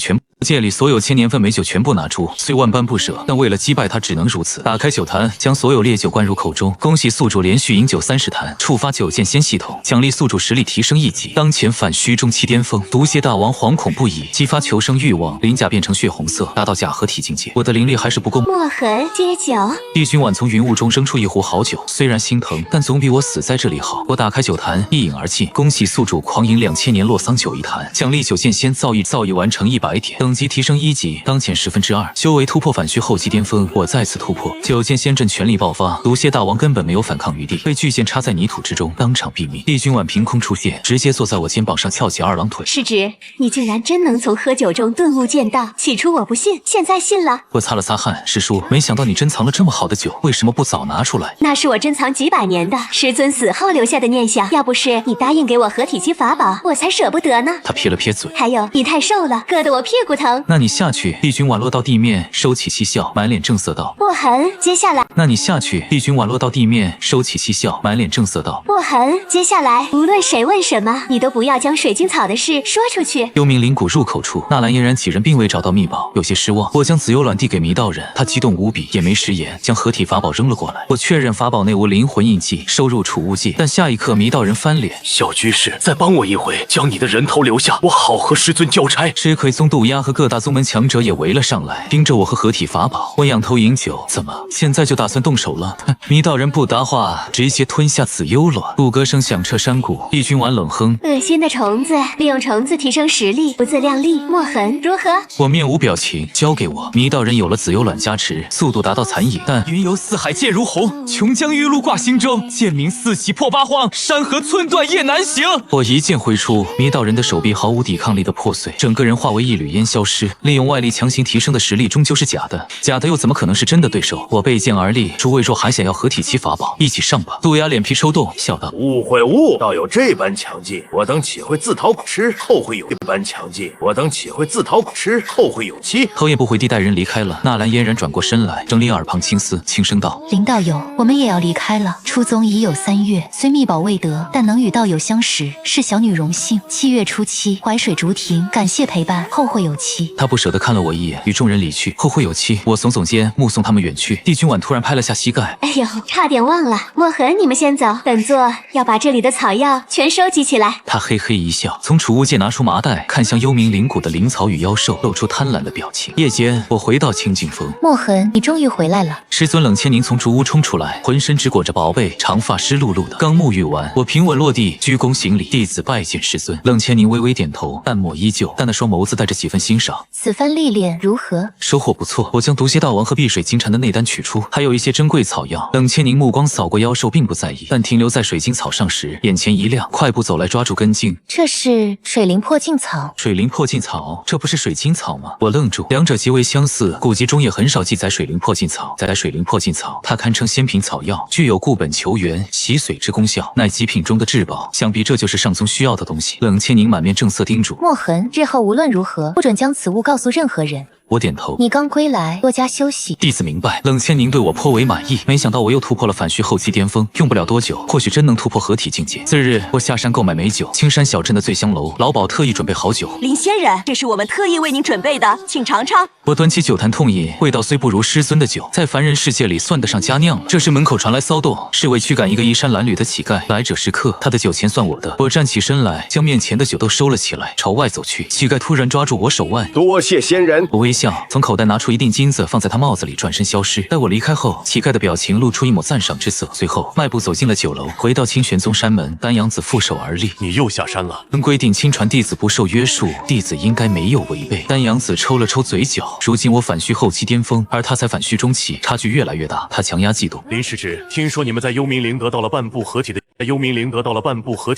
全部拿出，虽万般不舍，但为了击败他，只能如此。打开酒坛，将所有烈酒灌入口中。恭喜宿主连续饮酒30坛，触发9剑仙系统，奖励宿主实力提升1级。当前反虚中期巅峰。毒蝎大王惶恐不已，激发求生欲望，鳞甲变成血红色，达到假合体境界。我的灵力还是不够。墨痕接酒。帝君婉从云雾中扔出一壶好酒，虽然心疼，但总比我死在这里好。我打开酒坛，一饮而尽。恭喜宿主狂饮2000年洛桑酒1坛，奖励9剑仙造诣完成100点，等级提升1级，当前2/10，修为突破反虚后期巅峰。我再次突破，9剑仙阵全力爆发，毒蝎大王根本没有反抗余地，被巨剑插在泥土之中，当场毙命。帝君婉凭空出现，直接坐在我肩膀上，翘起2郎腿。师侄，你竟然真能从喝酒中顿悟剑道，起初我不信，现在信了。我擦了擦汗，师叔，没想到你珍藏了这么好的酒，为什么不早拿出来？那是我珍藏几百年的，师尊死后留下的念想，要不是你答应给我合体期法宝，我才舍不得呢。他撇了撇嘴，还有你太瘦了，硌得我屁股疼。那你下去。帝君婉落到地面，收起嬉笑，满脸正色道。墨痕，接下来。那你下去。帝君婉落到地面，收起嬉笑，满脸正色道。墨痕，接下来无论谁问什么，你都不要将水晶草的事说出去。幽冥灵谷入口处，纳兰嫣然几人并未找到秘宝，有些失望。我将紫幽卵递给迷道人，他激动无比，也没食言，将合体法宝扔了过来。我确认法宝内无灵魂印记，收入储物戒。但下一刻迷道人翻脸，小居士，再帮我一回，将你的人头留下，我好和师尊交差。吃亏松渡鸦和各大宗门强者也围了上来，盯着我和合体法宝。我仰头饮酒，怎么现在就打算动手了？哼！迷道人不答话，直接吞下此幽卵。不歌声响彻山谷，帝君丸冷哼：恶心的虫子，利用虫子提升实力，不自量力，墨痕如何？我面无表情，交给我。迷道人有了紫幽卵加持，速度达到残影，但云游四海剑如虹，琼浆玉露挂心中，剑鸣四起破八荒，山河寸断夜难行。我一剑挥出，迷道人的手臂毫无抵抗力的破碎，整个人化为一缕烟消失。利用外力强行提升的实力终究是假的，假的又怎么可能是真的对手？我背剑而立，诸位若还想要合体期法宝，一起上吧。杜雅脸皮抽动，笑道：误会误，倒有这般强劲，我等岂会自讨苦吃？后会有这般强劲，我等岂会自讨苦吃？后会有期。头也不回地带人离开了。纳兰嫣然转过身来，整理耳旁青丝，轻声道：林道友，我们也要离开了。出宗已有3月，虽秘宝未得，但能与道友相识，是小女荣幸。7月初7，淮水竹亭，感谢陪伴，后会有期。他不舍得看了我一眼，与众人离去。后会有期。我耸耸肩，目送他们远去。帝君婉突然拍了下膝盖：哎呦，差点忘了，墨痕，你们先走，本座要把这里的草药全收集起来。他嘿嘿一笑，从储物界拿出麻袋，看向幽冥灵谷的灵草与妖兽，露出贪婪的表情。夜间，我回到清净峰。墨痕，你终于回来了。师尊冷千宁从竹屋冲出来，浑身只裹着宝贝，长发湿漉漉的。刚沐浴完，我平稳落地，鞠躬行礼，弟子拜见师尊。冷千宁微微点头，淡漠依旧，但那双眸子带着几分欣赏。此番历练如何？收获不错。我将毒蝎大王和碧水金蝉的内丹取出，还有一些珍贵草药。冷千宁目光扫过妖兽，并不在意，但停留在水晶草上时，眼前一亮，快步走来抓住根茎。这是水灵破镜草。水灵破镜草，这不是水晶草吗？我愣住，两者极为相似，古籍中也很少记载水灵破镜草。在水灵破镜草，它堪称仙品草药，具有固本求源、洗髓之功效，乃极品中的至宝。想必这就是上宗需要的东西。冷千宁满面正色叮嘱：墨痕，日后无论如何，不准将此物告诉任何人。我点头。你刚归来，多加休息。弟子明白。冷千宁对我颇为满意，没想到我又突破了反虚后期巅峰，用不了多久，或许真能突破合体境界。次日，我下山购买美酒，青山小镇的醉香楼，老鸨特意准备好酒。林仙人，这是我们特意为您准备的，请尝尝。我端起酒坛痛饮，味道虽不如师尊的酒，在凡人世界里算得上佳酿了。这时门口传来骚动，侍卫驱赶一个衣衫褴褛的乞丐，来者是客，他的酒钱算我的。我站起身来，将面前的酒都收了起来，朝外走去。乞丐突然抓住我手腕，多谢仙人。我微笑，从口袋拿出一锭金子，放在他帽子里，转身消失。待我离开后，乞丐的表情露出一抹赞赏之色，随后迈步走进了酒楼，回到清玄宗山门。丹阳子负手而立：你又下山了。本规定亲传弟子不受约束，弟子应该没有违背。丹阳子抽了抽嘴角，如今我反虚后期巅峰，而他才反虚中期，差距越来越大。他强压嫉妒。林师侄，听说你们在幽冥陵得到了半部合体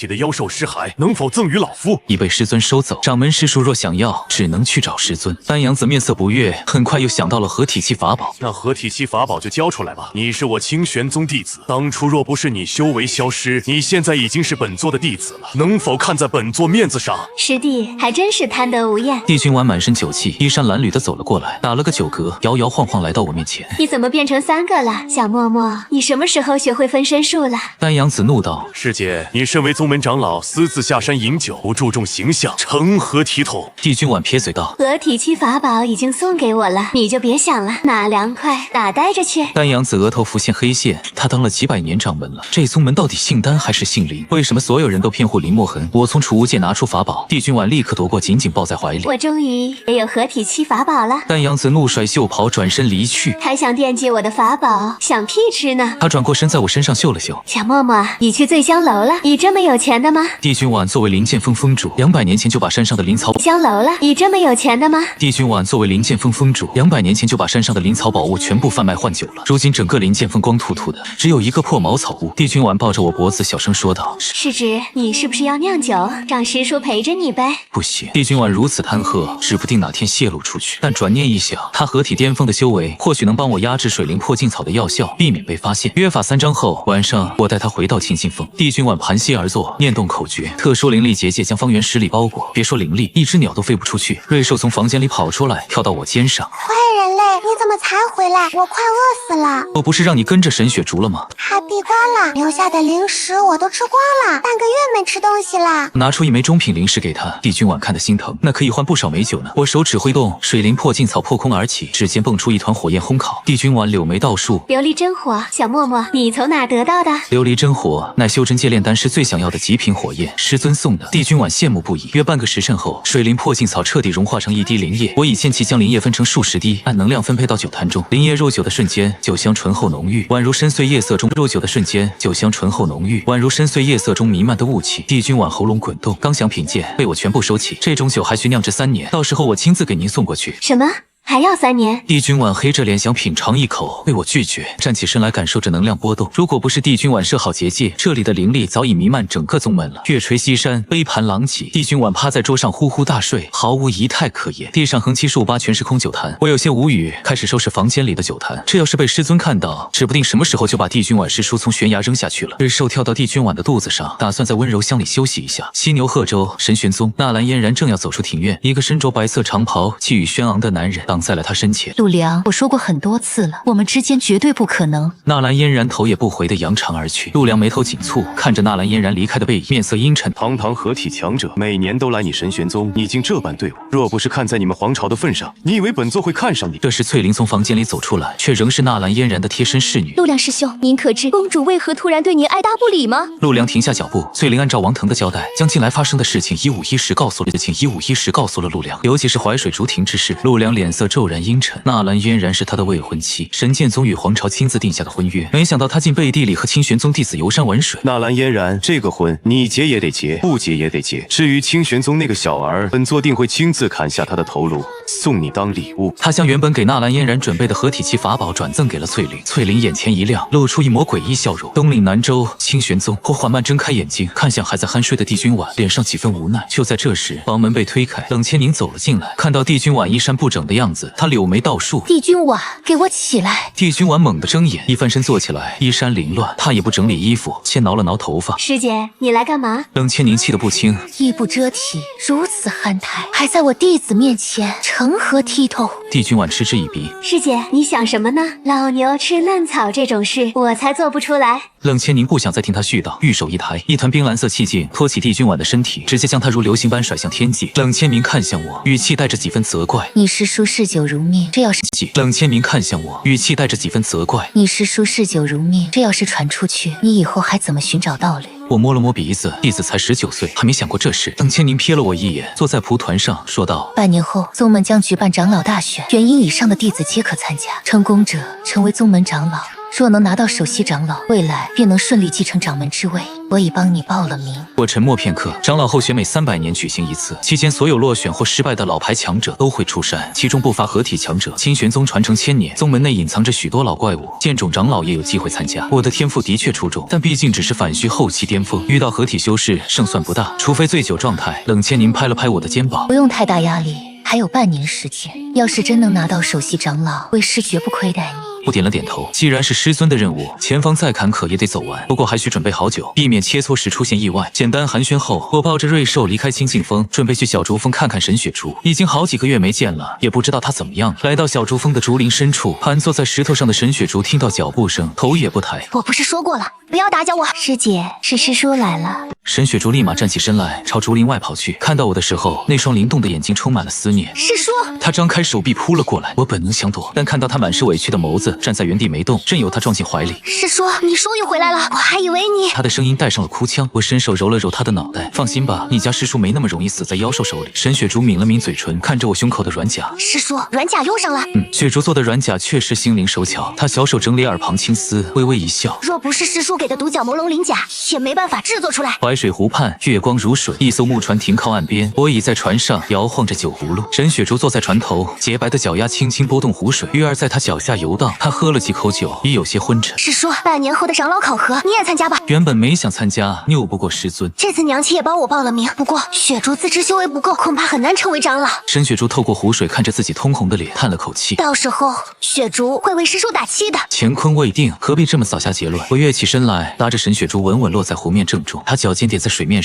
的妖兽尸骸，能否赠予老夫？已被师尊收走。掌门师叔若想要，只能去找师尊。丹阳子面色不悦，很快又想到了合体期法宝。那合体期法宝就交出来吧。你是我清玄宗弟子，当初若不是你修为消失，你现在已经是本座的弟子了，能否看在本座面子上？师弟还真是贪得无厌。帝君丸满身酒气，衣衫褴褛的走了过来，打了个酒嗝，摇摇晃晃来到我面前。你怎么变成3个了？小默默，你什么时候学会分身术了？丹阳子怒道：师姐，你身为宗门长老，私自下山饮酒，不注重形象，成何体统？帝君丸撇嘴道：合体期法宝已经送给我了，你就别想了，哪凉快哪待着去。丹阳子额头浮现黑线，他当了几百年掌门了，这宗门到底姓丹还是姓林？为什么所有人都偏护林墨痕？我从储物界拿出法宝，帝君丸立刻夺过，紧紧抱在怀里。我终于也有合体期法宝了。丹阳子怒甩袖袍，转身离去。还想惦记我的法宝，想屁吃呢？他转过身，在我身上嗅了嗅。小默默，你去醉香楼了？你这么有钱的吗？帝君丸作为灵剑峰峰主，200年前就把山上的灵草香楼了？你这么有钱的吗？帝君丸作为灵剑峰峰主，200年前就把山上的灵草宝物全部贩卖换酒了。如今整个灵剑峰光秃秃的，只有一个破茅草屋。帝君丸抱着我脖子，小声说道：师侄，你是不是要酿酒，让师叔陪着你呗？不行，帝君丸如此贪喝，指不定哪天泄露出去。但转念一想，他合体巅峰的修为，或许能帮我压制水灵破镜草的药效，避免被发现。约法3章后，晚上我带他回到清净峰。帝君丸盘膝而坐，念动口诀，特殊灵力结界将方圆10里包裹。别说灵力，一只鸟都飞不出去。瑞兽从房间里跑出来，跳到我肩上。坏人类，你怎么才回来？我快饿死了。我不是让你跟着沈雪竹了吗？还闭关了，留下的零食我都吃光了，半个月没吃东西啦。拿出一枚中品零食给他，帝君婉看得心疼，那可以换不少美酒呢。我手指挥动，水灵破镜草破空而起，指尖蹦出一团火焰烘烤。帝君婉柳眉倒竖，琉璃真火，小默默，你从哪得到的？琉璃真火乃修真界炼丹师最想要的极品火焰，师尊送的。帝君婉羡慕不已。约半个时辰后，水灵破镜草彻底融化成一滴灵液。我以剑气将灵液分成数十滴，按能量分配到酒坛中。灵液入酒的瞬间，酒香醇厚浓郁，宛如深邃夜色中入酒的瞬间，酒香醇厚浓郁，宛如深邃夜色中弥漫的雾气。帝君婉喉咙滚动，刚想品鉴，被我全部收起。这种酒还需酿制3年，到时候我亲自给您送过去。什么？还要3年？帝君婉黑着脸想品尝一口，被我拒绝。站起身来，感受着能量波动。如果不是帝君婉设好结界，这里的灵力早已弥漫整个宗门了。月垂西山，杯盘狼藉。帝君婉趴在桌上呼呼大睡，毫无仪态可言。地上横七竖八全是空酒坛，我有些无语，开始收拾房间里的酒坛。这要是被师尊看到，指不定什么时候就把帝君婉师叔从悬崖扔下去了。日兽跳到帝君婉的肚子上，打算在温柔乡里休息一下。犀牛贺州神玄宗，纳兰嫣然正要走出庭院，一个身着白色长袍、气宇轩昂的男人挡在了他身前。陆良，我说过很多次了，我们之间绝对不可能。纳兰嫣然头也不回地扬长而去。陆良眉头紧蹙，看着纳兰嫣然离开的背影，面色阴沉。堂堂合体强者，每年都来你神玄宗，你竟这般对我。若不是看在你们皇朝的份上，你以为本座会看上你？这时翠玲从房间里走出来，却仍是纳兰嫣然的贴身侍女。陆良师兄，您可知公主为何突然对您爱答不理吗？陆良停下脚步，翠玲按照王腾的交代，将近来发生的事情一五一十告诉了陆良，尤其是淮水竹亭之事。陆良脸色骤然阴沉。纳兰嫣然是他的未婚妻，神剑宗与皇朝亲自定下的婚约，没想到他竟背地里和清玄宗弟子游山玩水。纳兰嫣然，这个婚你结也得结，不结也得结。至于清玄宗那个小儿，本座定会亲自砍下他的头颅，送你当礼物。他将原本给纳兰嫣然准备的合体期法宝转赠给了翠玲。翠玲眼前一亮，露出一抹诡异笑容。东岭南州清玄宗，我缓慢睁开眼睛，看向还在酣睡的帝君婉，脸上几分无奈。就在这时，房门被推开，冷千宁走了进来，看到帝君婉衣衫不整的样子，他柳眉倒竖。帝君婉，给我起来！帝君婉猛地睁眼，一翻身坐起来，衣衫凌乱，他也不整理衣服，先挠了挠头发。师姐，你来干嘛？冷千宁气得不轻，衣不遮体，如此憨态，还在我弟子面前成何体统？帝君婉嗤之以鼻。师姐，你想什么呢？老牛吃嫩草这种事，我才做不出来。冷千宁不想再听他絮叨，玉手一抬，一团冰蓝色气劲托起帝君婉的身体，直接将他如流星般甩向天际。冷千宁看向我，语气带着几分责怪：“你师叔嗜酒如命，这要是……”冷千宁看向我，语气带着几分责怪：“你师叔嗜酒如命，这要是传出去，你以后还怎么寻找道侣？”我摸了摸鼻子，弟子才19岁，还没想过这事。冷千宁瞥了我一眼，坐在蒲团上说道：“半年后，宗门将举办长老大选，元婴以上的弟子皆可参加，成功者成为宗门长老。若能拿到首席长老，未来便能顺利继承掌门之位。我已帮你报了名。”我沉默片刻。长老候选每300年举行一次，期间所有落选或失败的老牌强者都会出山，其中不乏合体强者。清玄宗传承1000年，宗门内隐藏着许多老怪物，剑种长老也有机会参加。我的天赋的确出众，但毕竟只是反虚后期巅峰，遇到合体修士胜算不大，除非醉酒状态。冷千宁拍了拍我的肩膀：“不用太大压力，还有半年时间。要是真能拿到首席长老，为师绝不亏待你。”我点了点头，既然是师尊的任务，前方再坎坷也得走完。不过还需准备好久，避免切磋时出现意外。简单寒暄后，我抱着瑞兽离开清净峰，准备去小竹峰看看沈雪竹。已经好几个月没见了，也不知道她怎么样。来到小竹峰的竹林深处，盘坐在石头上的沈雪竹听到脚步声，头也不抬。我不是说过了，不要打搅我。师姐，是师叔来了。沈雪竹立马站起身来，朝竹林外跑去。看到我的时候，那双灵动的眼睛充满了思念。师叔，他张开手臂扑了过来，我本能想躲，但看到他满是委屈的眸子，站在原地没动，任由他撞进怀里。师叔，你终于回来了，我还以为你……他的声音带上了哭腔。我伸手揉了揉他的脑袋，放心吧，你家师叔没那么容易死在妖兽手里。沈雪竹抿了抿嘴唇，看着我胸口的软甲。师叔，软甲用上了。雪竹做的软甲确实心灵手巧。他小手整理耳旁青丝，微微一笑。若不是师叔给的独角魔龙鳞甲，也没办法制作出来。淮水湖畔，月光如水，一艘木船停靠岸边，我倚在船上摇晃着酒葫芦。沈雪竹坐在船头，洁白的脚丫轻轻拨动湖水，鱼儿在他脚下游荡。他他喝了几口酒，已有些昏沉。师叔，半年后的长老考核你也参加吧。原本没想参加，拗不过师尊。这次娘亲也帮我报了名，不过雪竹自知修为不够，恐怕很难成为长老。沈雪竹透过湖水看着自己通红的脸，叹了口气。到时候雪竹会为师叔打气的。乾坤未定，何必这么早下结论？我跃起身来，拉着沈雪竹稳稳落在湖面正中，她脚尖点在水面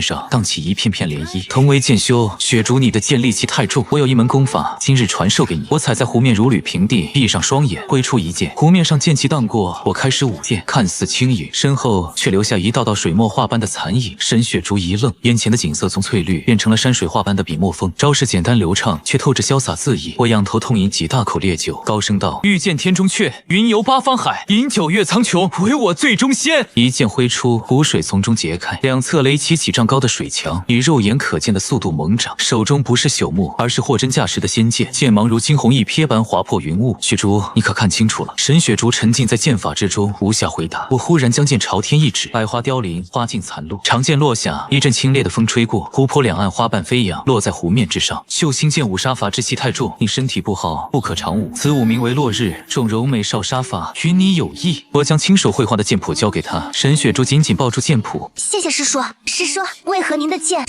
上，荡起一片片涟漪。同为剑修，雪竹你的剑戾气太重，我有一门功法，今日传授给你。我踩在湖面如履平地，闭上双眼，挥出一剑，湖面上剑气荡过，我开始舞剑，看似轻盈，身后却留下一道道水墨画般的残影。沈雪竹一愣，眼前的景色从翠绿变成了山水画般的笔墨风，招式简单流畅，却透着潇洒恣意。我仰头痛饮几大口烈酒，高声道：欲见天中阙，云游八方海，饮酒阅苍穹，唯我醉中仙。一剑挥出，湖水从中解开，两侧垒起几丈高的水墙，以肉眼可见的速度猛涨。手中不是朽木，而是货真价实的仙剑，剑芒如惊鸿一瞥般划破云雾。雪竹，你可看清楚了？沈雪竹沉浸在剑法之中，无暇回答。我忽然将剑朝天一指，百花凋零，花尽残落。长剑落下，一阵清冽的风吹过，湖泊两岸花瓣飞扬，落在湖面之上。秀星剑舞杀法之气太重，你身体不好，不可常舞。此舞名为落日，重柔美少杀法，与你有益。我将亲手绘画的剑谱交给他，沈雪竹紧紧抱住剑谱。谢谢师叔。师叔，为何您的剑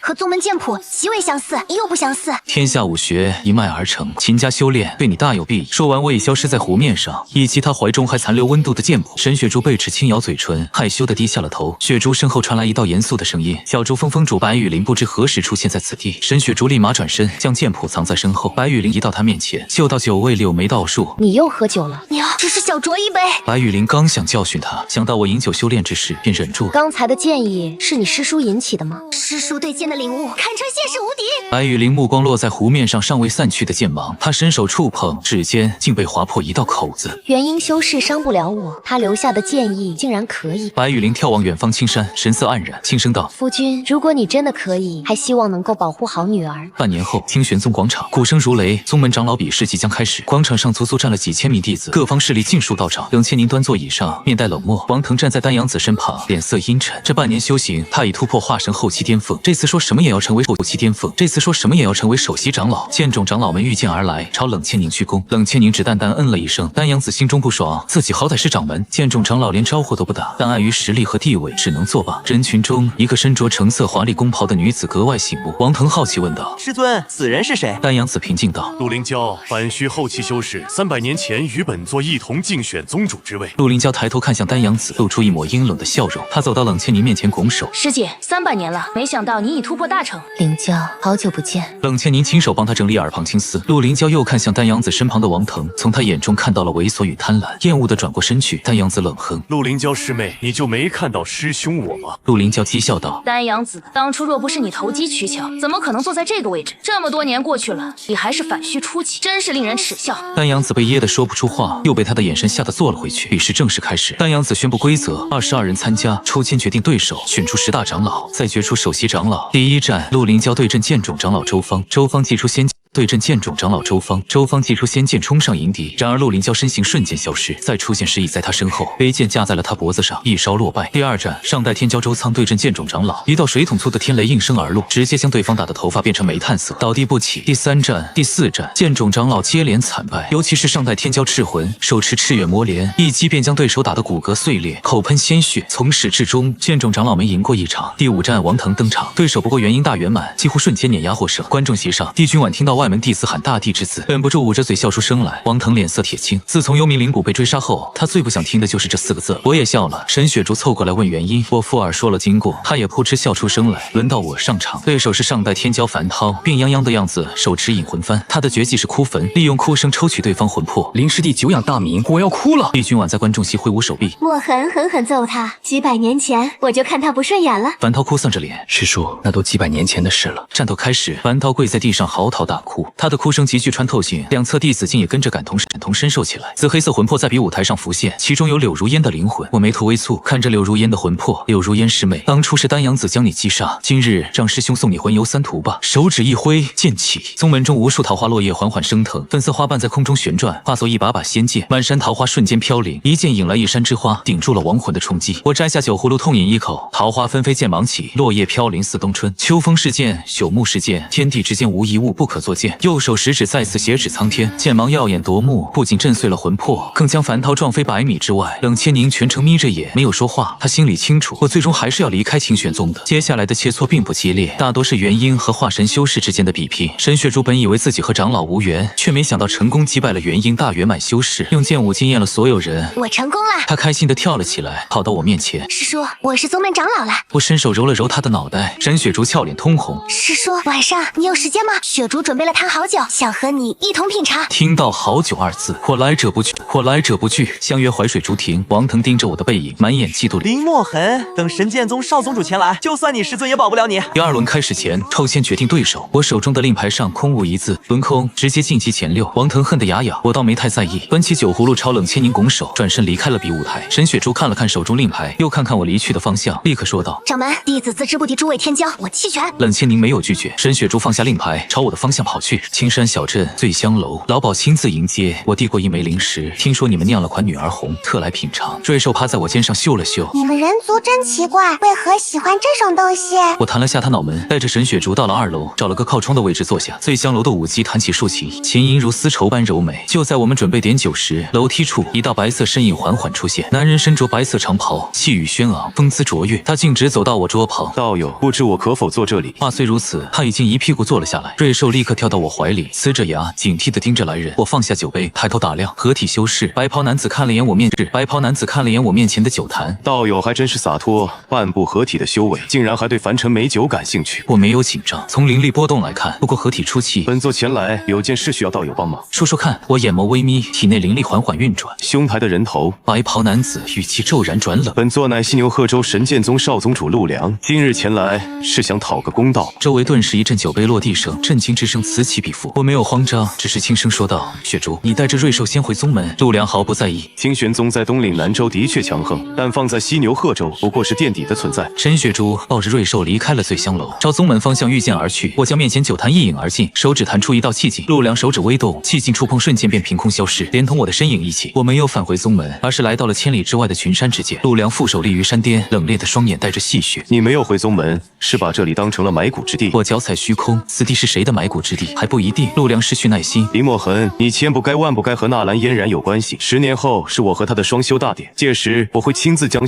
和宗门剑谱极为相似，又不相似？天下武学一脉而成，勤加修炼，对你大有裨益。说完，我已消失在湖面上，以及他怀中还残留温度的剑谱。沈雪竹贝齿轻咬嘴唇，害羞地低下了头。雪竹身后传来一道严肃的声音：小竹峰峰主白羽林不知何时出现在此地。沈雪竹立马转身，将剑谱藏在身后。白羽林移到他面前，嗅到酒味，柳眉倒数：你又喝酒了？娘，只是小酌一杯。白羽林刚想教训他，想到我饮酒修炼之事，便忍住。刚才的剑意是你师叔引起的吗？师叔对剑的领悟，堪称现世无敌。白羽林目光落在湖面上尚未散去的剑芒，他伸手触碰，指尖竟被划破一道口子。元婴修士伤不了我，他留下的剑意竟然可以。白羽林眺望远方青山，神色黯然，轻声道：夫君，如果你真的可以，还希望能够保护好女儿。半年后，清玄宗广场，鼓声如雷，宗门长老比试即将开始。广场上足足站了几千名弟子，各方势力尽数到场。冷千宁端坐椅上，面带冷漠。王腾站在丹阳子身旁，脸色阴沉。这半年修行，他已突破化神后期巅峰，这次说什么也要成为后期巅峰，首席长老。剑种长老们御剑而来，朝冷千宁鞠躬。冷千宁只淡淡嗯了一声。丹阳子心中不爽，自己好歹是掌门，剑种长老连招呼都不打，但碍于实力和地位，只能作罢。人群中，一个身着橙色华丽宫袍的女子格外醒目。王腾好奇问道：师尊，此人是谁？丹阳子平静道：陆灵娇，反虚后期修士，300年前与本座一同竞选宗主之位。陆灵娇抬头看向丹阳子，露出一抹阴冷的笑容。她走到冷千宁面前拱手：师姐，300年了，没想到你已突破大成。灵娇，好久不见。冷千宁亲手帮她整理耳旁青丝。陆灵娇又看向丹阳子身旁的王腾，从他眼中看到了猥琐与贪婪，厌恶地转过身去。丹阳子冷哼：陆灵娇师妹，你就没看到师兄我吗？陆灵娇讥笑道：丹阳子，当初若不是你投机取巧，怎么可能坐在这个位置？这么多年过去了，你还是反虚初期，真是令人耻笑。丹阳子被噎得说不出话，又被他的眼神吓得坐了回去。比试正式开始，丹阳子宣布规则：22人参加，抽签决定对手，选出10大长老，再决出首席长老。第一战，陆灵娇对阵剑种长老周芳，周芳祭出仙对阵剑种长老周芳，周芳祭出仙剑冲上迎敌，然而陆灵娇身形瞬间消失，再出现时已在他身后，飞剑架在了他脖子上，一烧落败。第二战，上代天骄周仓对阵剑种长老，一道水桶粗的天雷应声而落，直接将对方打的头发变成煤炭色，倒地不起。第三战、第四战，剑种长老接连惨败，尤其是上代天骄赤魂，手持赤月魔镰，一击便将对手打得骨骼碎裂，口喷鲜血。从始至终，剑种长老没赢过一场。第五战，王腾登场，对手不过元婴大圆满，几乎瞬间碾压获胜。观众席上，帝君婉听到外门弟子喊大帝之字，忍不住捂着嘴笑出声来。王腾脸色铁青，自从幽冥灵谷被追杀后，他最不想听的就是这4个字。我也笑了。沈雪竹凑过来问原因，我附耳说了经过，他也扑哧笑出声来。轮到我上场，对手是上代天骄樊涛，病殃殃的样子，手持引魂幡，他的绝技是哭坟，利用哭声抽取对方魂魄。林师弟久仰大名，我要哭了。帝君婉在观众席挥舞手臂，莫狠狠揍他，几百年前我就看他不顺眼了。樊涛哭丧着脸，师叔，那都几百年前的事了。战斗开始，樊涛跪在地上嚎啕大哭，他的哭声极具穿透性，两侧弟子竟也跟着感同身受起来。紫黑色魂魄在比武台上浮现，其中有柳如烟的灵魂。我眉头微蹙，看着柳如烟的魂魄。柳如烟师妹，当初是丹阳子将你击杀，今日让师兄送你魂游3途吧。手指一挥，剑起，宗门中无数桃花落叶缓缓升腾，粉色花瓣在空中旋转，化作一把把仙剑，满山桃花瞬间飘零，一剑引来一山之花，顶住了亡魂的冲击。我摘下酒葫芦，痛饮一口，桃花纷飞，剑芒起，落叶飘零似冬春。秋风是剑，朽木是剑，天地之间无一物不可作剑，右手食指再次斜指苍天，剑芒耀眼夺目，不仅震碎了魂魄，更将樊涛撞飞100米之外。冷千宁全程眯着眼，没有说话。他心里清楚，我最终还是要离开清玄宗的。接下来的切磋并不激烈，大多是元婴和化神修士之间的比拼。沈雪竹本以为自己和长老无缘，却没想到成功击败了元婴大圆满修士，用剑舞惊艳了所有人。我成功了！他开心地跳了起来，跑到我面前。师叔，我是宗门长老了。我伸手揉了揉他的脑袋，沈雪竹俏脸通红。师叔，晚上你有时间吗？雪竹准备了坛好酒，想和你一同品尝。听到好酒2字，我来者不拒，我来者不拒。相约淮水竹亭，王腾盯着我的背影，满眼嫉妒。林墨痕，等神剑宗少宗主前来，就算你师尊也保不了你。第2轮开始前，抽签决定对手。我手中的令牌上空无一字，轮空，直接晋级前6。王腾恨得牙痒，我倒没太在意，端起酒葫芦朝冷千宁拱手，转身离开了比武台。沈雪竹看了看手中令牌，又看看我离去的方向，立刻说道：“掌门，弟子自知不敌诸位天骄，我弃权。”冷千宁没有拒绝，沈雪竹放下令牌，朝我的方向跑去。青山小镇醉香楼，老鸨亲自迎接。我递过一枚灵石，听说你们酿了款女儿红，特来品尝。瑞兽趴在我肩上嗅了嗅，你们人族真奇怪，为何喜欢这种东西？我弹了下他脑门，带着沈雪竹到了2楼，找了个靠窗的位置坐下。醉香楼的舞姬弹起竖琴，琴音如丝绸般柔美。就在我们准备点酒时，楼梯处一道白色身影缓缓出现，男人身着白色长袍，气宇轩昂，风姿卓越。他径直走到我桌旁，道友，不知我可否坐这里？话虽如此，他已经一屁股坐了下来。瑞兽立刻跳到我怀里，呲着牙，警惕地盯着来人。我放下酒杯，抬头打量合体修士。白袍男子看了眼我面前的酒坛，道友还真是洒脱，半步合体的修为，竟然还对凡尘美酒感兴趣。我没有紧张，从灵力波动来看，不过合体初期。本座前来有件事需要道友帮忙。说说看。我眼眸微眯，体内灵力缓缓运转。兄台的人头。白袍男子语气骤然转冷。本座乃犀牛贺州神剑宗少宗主陆良，今日前来是想讨个公道。周围顿时一阵酒杯落地声，震惊之声此起彼伏。我没有慌张，只是轻声说道：“雪竹，你带着瑞兽先回宗门。”陆良毫不在意。清玄宗在东岭南州的确强横，但放在犀牛贺州不过是垫底的存在。沈雪竹抱着瑞兽离开了醉香楼，朝宗门方向御剑而去。我将面前酒坛一饮而尽，手指弹出一道气劲。陆良手指微动，气劲触碰瞬间便凭空消失，连同我的身影一起。我没有返回宗门，而是来到了千里之外的群山之间。陆良负手立于山巅，冷冽的双眼带着戏谑。你没有回宗门，是把这里当成了埋骨之地。我脚踩虚空，此地是谁的埋骨之地还不一定。陆良失去耐心。林墨痕，你千不该万不该和纳兰嫣然有关系。10年后是我和他的双修大典，届时我会亲自将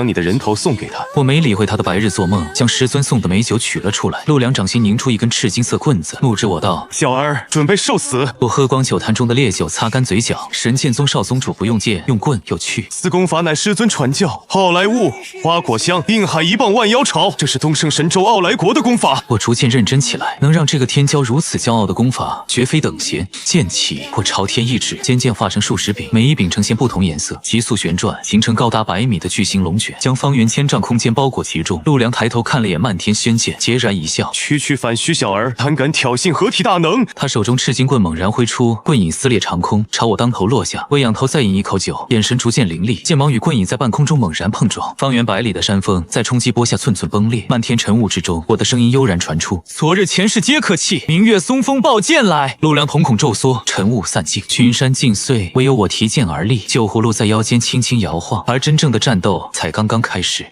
你的人头送给他。我没理会他的白日做梦，将师尊送的美酒取了出来。陆良掌心凝出一根赤金色棍子，怒指我道：“小儿准备受死！”我喝光酒坛中的烈酒，擦干嘴角。神剑宗少宗主不用剑，用棍有趣。此功法乃师尊传教，好莱坞、花果香、定海一棒万妖朝，这是东胜神州奥莱国的功法。我逐渐认真起来，能让这个天骄如此骄傲的功法，绝非等闲。剑起，我朝天一指，尖剑化成数十柄，每一柄呈现不同颜色，急速旋转，形成高达100米的巨型龙卷，将方圆1000丈空间包裹其中。陆良抬头看了眼漫天仙剑，孑然一笑：“区区反虚小儿，胆敢挑衅合体大能！”他手中赤金棍猛然挥出，棍影撕裂长空，朝我当头落下。我仰头再饮一口酒，眼神逐渐凌厉，剑芒与棍影在半空中猛然碰撞，方圆100里的山峰在冲击波下寸寸崩裂。漫天晨雾之中，我的声音悠然传出：“昨日前世皆可弃，明月松风抱剑来。”陆良瞳孔骤缩，晨雾散尽，群山尽碎，唯有我提剑而立，酒葫芦在腰间轻轻摇晃，而真正的战斗才刚刚开始。